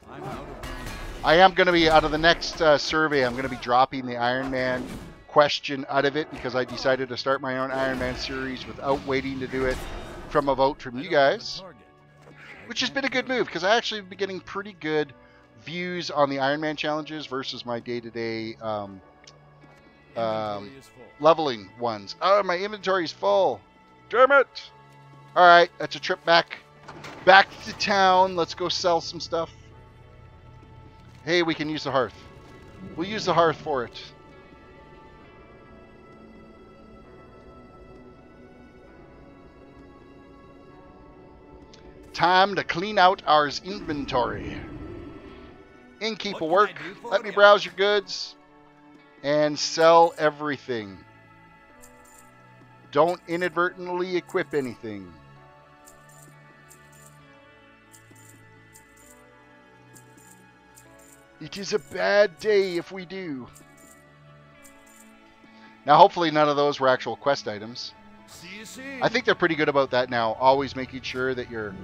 I am going to be, out of the next survey, I'm going to be dropping the Ironman question out of it because I decided to start my own Ironman series without waiting to do it from a vote from you guys, which has been a good move because I actually have been getting pretty good views on the Ironman challenges versus my day-to-day leveling ones. Oh, my inventory is full. Damn it! All right, that's a trip back to town. Let's go sell some stuff. Hey, we can use the hearth. We'll use the hearth for it. Time to clean out our inventory. Innkeep will work. Let me browse your goods and sell everything. Don't inadvertently equip anything. It is a bad day if we do. Now, hopefully none of those were actual quest items. See you soon. I think they're pretty good about that now, always making sure that your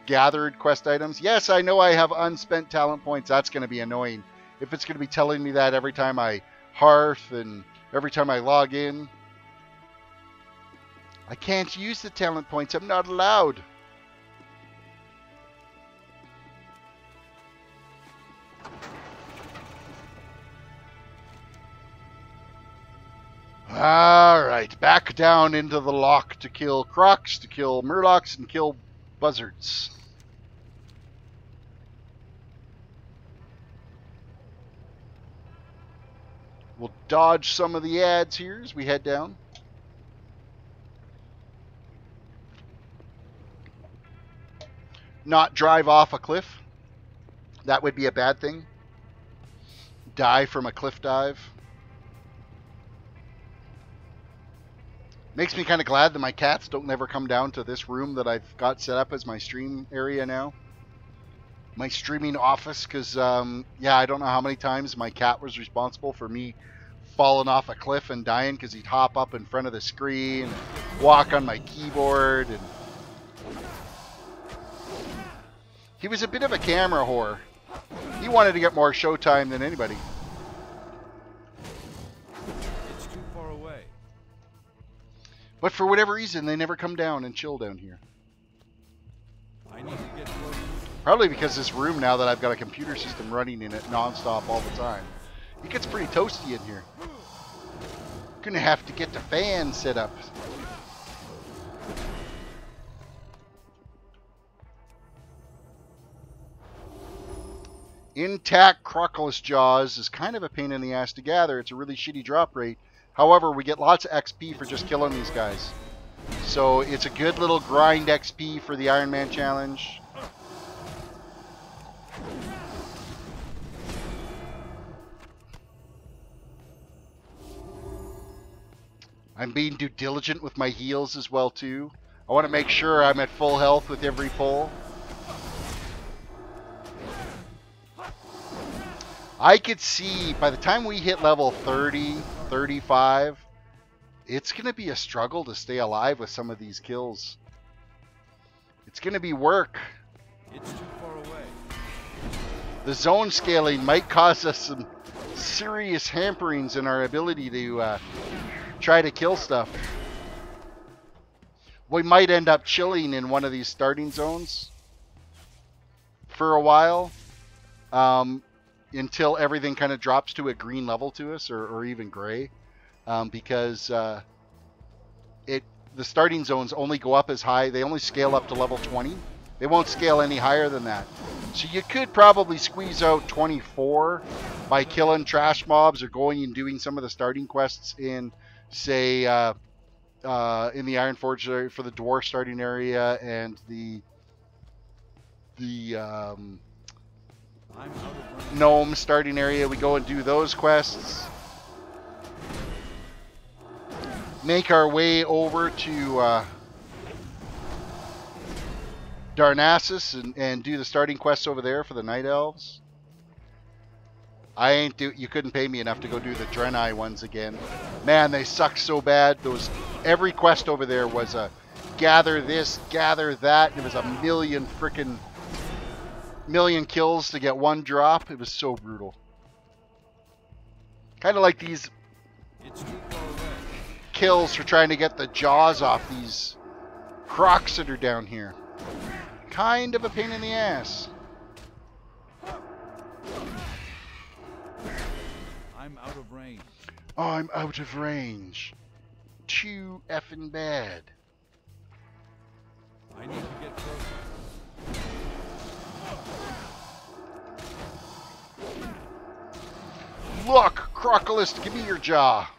gathered quest items. Yes, I know I have unspent talent points. That's going to be annoying. If it's going to be telling me that every time I hearth and every time I log in. I can't use the talent points. I'm not allowed. Alright, back down into the loch to kill crocs, to kill murlocs, and kill buzzards. We'll dodge some of the ads here as we head down. Not drive off a cliff. That would be a bad thing. Die from a cliff dive. Makes me kind of glad that my cats don't never come down to this room that I've got set up as my stream area now. My streaming office, because, yeah, I don't know how many times my cat was responsible for me falling off a cliff and dying, because he'd hop up in front of the screen, walk on my keyboard, and he was a bit of a camera whore. He wanted to get more showtime than anybody. It's too far away. But for whatever reason, they never come down and chill down here. I need to get close. Probably because this room, now that I've got a computer system running in it non-stop all the time, it gets pretty toasty in here. Gonna have to get the fan set up. Intact Crockless Jaws is kind of a pain in the ass to gather. It's a really shitty drop rate. However, we get lots of XP for just killing these guys. So it's a good little grind XP for the Ironman challenge. I'm being due diligent with my heals as well too. I want to make sure I'm at full health with every pull. I could see by the time we hit level 30, 35, it's going to be a struggle to stay alive with some of these kills. It's going to be work. It's too far away. The zone scaling might cause us some serious hamperings in our ability to try to kill stuff. We might end up chilling in one of these starting zones for a while. Until everything kind of drops to a green level to us, or even gray, because the starting zones only go up as high. They only scale up to level 20. They won't scale any higher than that. So you could probably squeeze out 24 by killing trash mobs or going and doing some of the starting quests in, say, in the Ironforge area for the dwarf starting area and the I'm out of range. gnome starting area. We go and do those quests. Make our way over to Darnassus and do the starting quests over there for the Night Elves. You couldn't pay me enough to go do the Draenei ones again. Man, they suck so bad. Every quest over there was a gather this, gather that. It was a million kills to get one drop. It was so brutal. Kind of like these It's too far away. kills for trying to get the jaws off these crocs that are down here. Kind of a pain in the ass. I'm out of range. Oh, I'm out of range. Too effing bad. I need to get closer. Look, Crocklist, give me your jaw.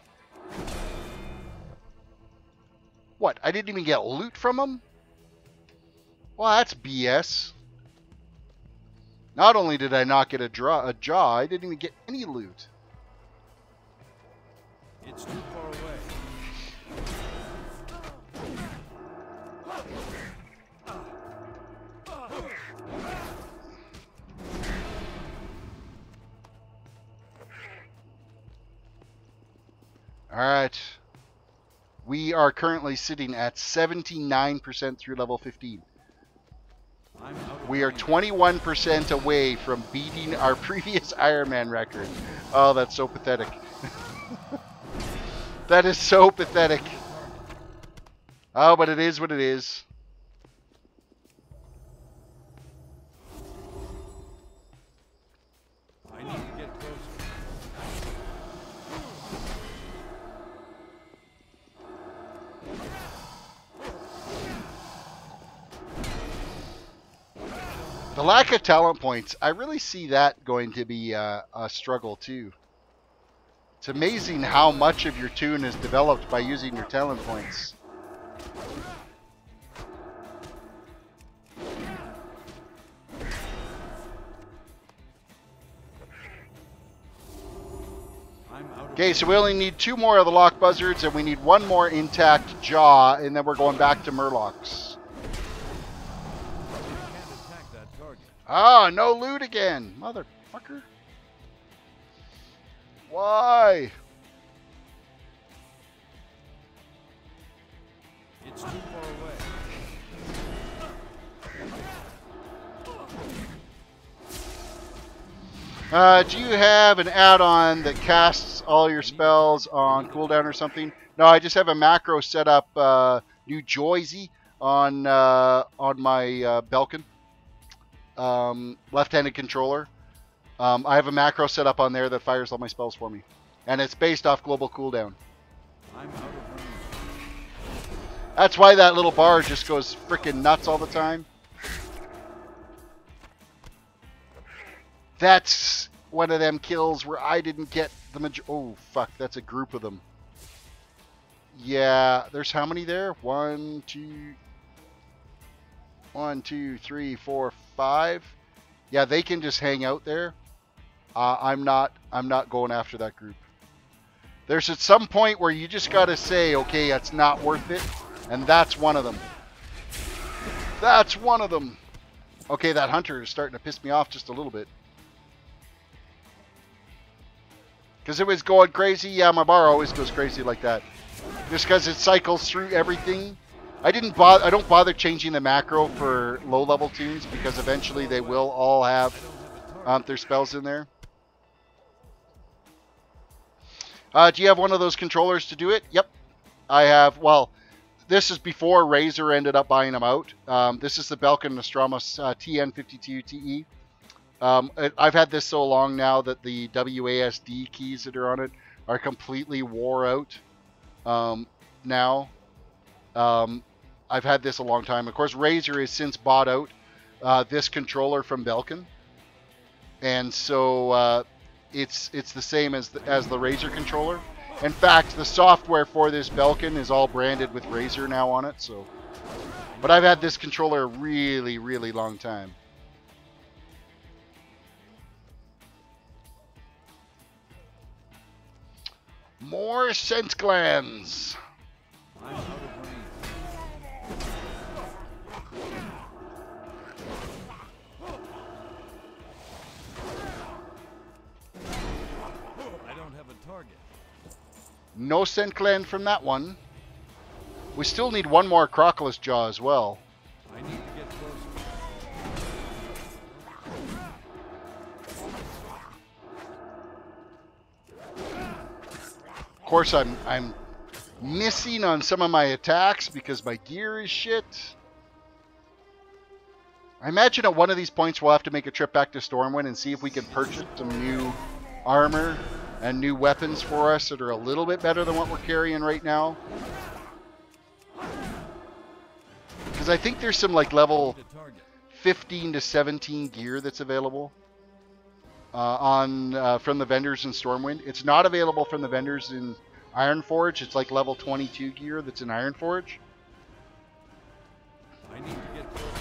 What? I didn't even get loot from him? Well, that's BS. Not only did I not get a jaw, I didn't even get any loot. It's too far away. All right. We are currently sitting at 79% through level 15. We are 21% away from beating our previous Ironman record. Oh, that's so pathetic. That is so pathetic. Oh, but it is what it is. I need to get closer. The lack of talent points, I really see that going to be a struggle too. It's amazing how much of your toon is developed by using your talent points. Okay, so we only need 2 more of the Loch Buzzards, and we need 1 more intact jaw, and then we're going back to Murlocs. Ah, no loot again, motherfucker. Why? It's too far away. Do you have an add-on that casts all your spells on cooldown or something? No, I just have a macro set up, New Joyzy, on my Belkin, left-handed controller. I have a macro set up on there that fires all my spells for me, and it's based off global cooldown. I'm out of range. That's why that little bar just goes freaking nuts all the time. That's one of them kills where I didn't get the oh, fuck. That's a group of them. Yeah, there's how many there? 1, 2, 3, 4, 5. Yeah, they can just hang out there. I'm not going after that group. There's at some point where you just got to say, okay, it's not worth it. And that's one of them. That's one of them. Okay, that hunter is starting to piss me off just a little bit. Because it was going crazy. Yeah, my bar always goes crazy like that. Just because it cycles through everything. I don't bother changing the macro for low-level toons because eventually they will all have their spells in there. Do you have one of those controllers to do it? Yep. I have. Well, this is before Razor ended up buying them out. This is the Belkin Nostramos TN52TE. I've had this so long now that the WASD keys that are on it are completely wore out now. I've had this a long time. Of course, Razor has since bought out this controller from Belkin. And so it's the same as the Razor controller. In fact, the software for this Belkin is all branded with Razor now on it. So, but I've had this controller a really, really long time. More scent glands. I'm out of range. I don't have a target. No scent gland from that one. We still need 1 more Crocodile Jaw as well. I need to get closer. Of course, I'm missing on some of my attacks because my gear is shit. I imagine at one of these points we'll have to make a trip back to Stormwind and see if we can purchase some new armor and new weapons for us that are a little bit better than what we're carrying right now. Because I think there's some like level 15 to 17 gear that's available from the vendors in Stormwind. It's not available from the vendors in Ironforge. It's like level 22 gear that's in Ironforge. I need to get closer.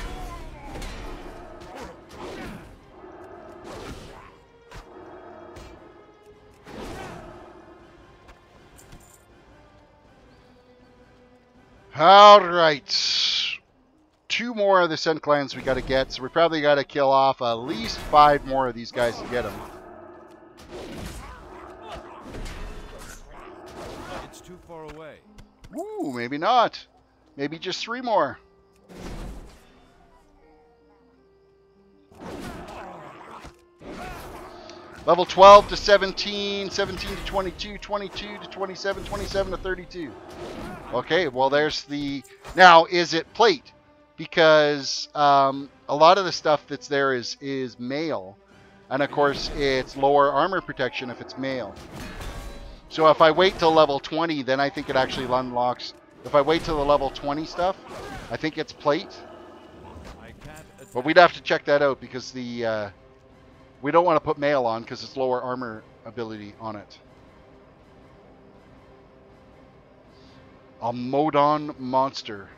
All right. 2 more of the scent glands we got to get, so we probably got to kill off at least 5 more of these guys to get them. too far away. Ooh, maybe not. Maybe just 3 more. Level 12 to 17, 17 to 22, 22 to 27, 27 to 32. Okay, well there's the... Now, is it plate? Because a lot of the stuff that's there is male. And of course, it's lower armor protection if it's male. So if I wait till level 20, then I think it actually unlocks. If I wait till the level 20 stuff, I think it's plate. But we'd have to check that out because the... we don't want to put mail on because it's lower armor ability on it. A modan monster.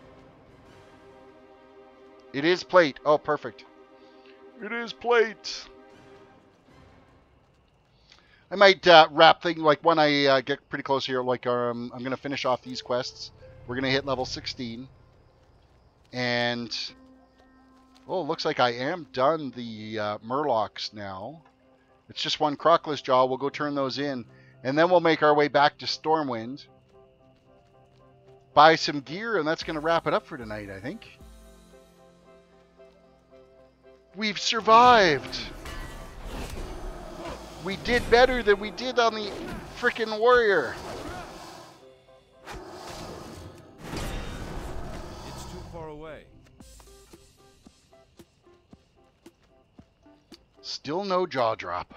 It is plate. Oh, perfect. It is plate. I might wrap things like when I get pretty close here. Like I'm going to finish off these quests. We're going to hit level 16. And... oh, looks like I am done the Murlocs now. It's just one Crockless Jaw. We'll go turn those in. And then we'll make our way back to Stormwind. Buy some gear, and that's going to wrap it up for tonight, I think. We've survived! We did better than we did on the frickin' Warrior. It's too far away. Still no jaw drop.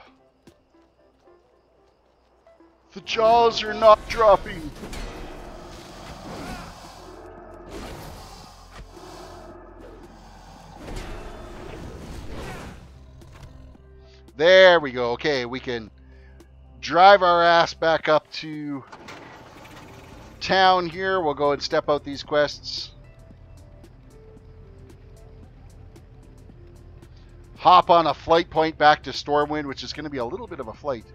The jaws are not dropping. There we go. Okay, we can drive our ass back up to town here. We'll go and step out these quests. Hop on a flight point back to Stormwind, which is going to be a little bit of a flight.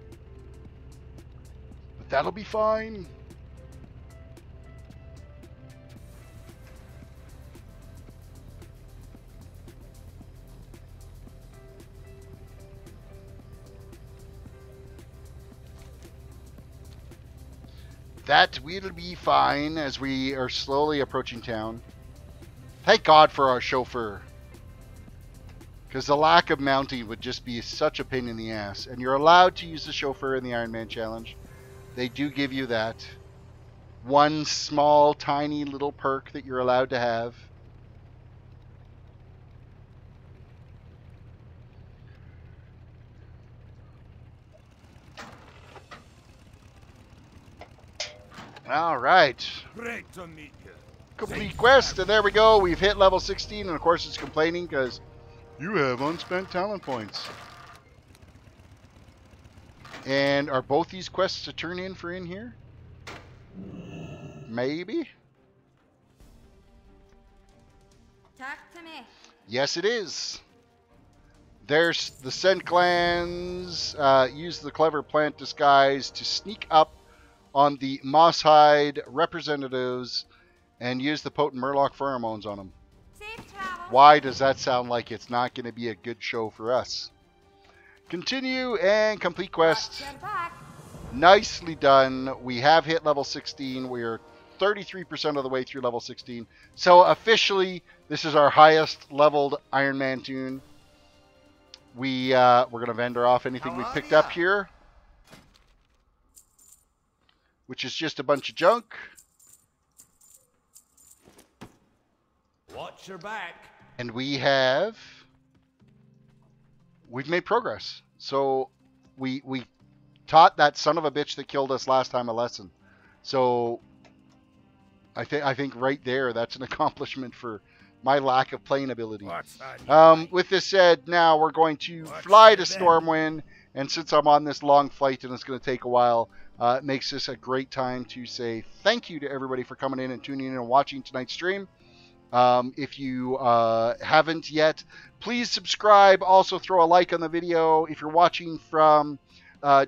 But that'll be fine. That will be fine as we are slowly approaching town. Thank God for our chauffeur. Because the lack of mounting would just be such a pain in the ass. And you're allowed to use the chauffeur in the Ironman challenge. They do give you that. One small, tiny little perk that you're allowed to have. All right. Great to meet you. Complete quest, and there we go. We've hit level 16, and of course it's complaining because you have unspent talent points. And are both these quests to turn in for in here? Maybe? Talk to me. Yes, it is. There's the Scent Glands. Use the clever plant disguise to sneak up on the Moosehide representatives and use the potent Murloc pheromones on them. Safe travel. Why does that sound like it's not going to be a good show for us? Continue and complete quest. Watch your back. Nicely done. We have hit level 16. We are 33% of the way through level 16. So officially, this is our highest leveled Ironman toon. We're going to vendor off anything we picked up here, which is just a bunch of junk. Watch your back. And we've made progress. So we taught that son of a bitch that killed us last time a lesson. So I think right there, that's an accomplishment for my lack of playing ability. With this said, now we're going to fly to Stormwind. And since I'm on this long flight and it's going to take a while, it makes this a great time to say thank you to everybody for coming in and tuning in and watching tonight's stream. If you haven't yet, please subscribe. Also throw a like on the video. If you're watching from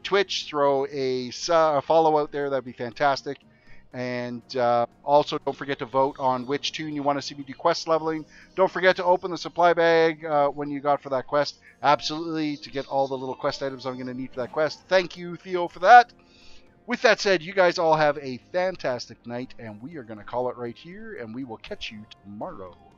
Twitch, throw a follow out there. That'd be fantastic. And also don't forget to vote on which toon you want to see me do quest leveling. Don't forget to open the supply bag when you got for that quest. Absolutely, to get all the little quest items I'm going to need for that quest. Thank you, Theo, for that. With that said, you guys all have a fantastic night, and we are going to call it right here, and we will catch you tomorrow.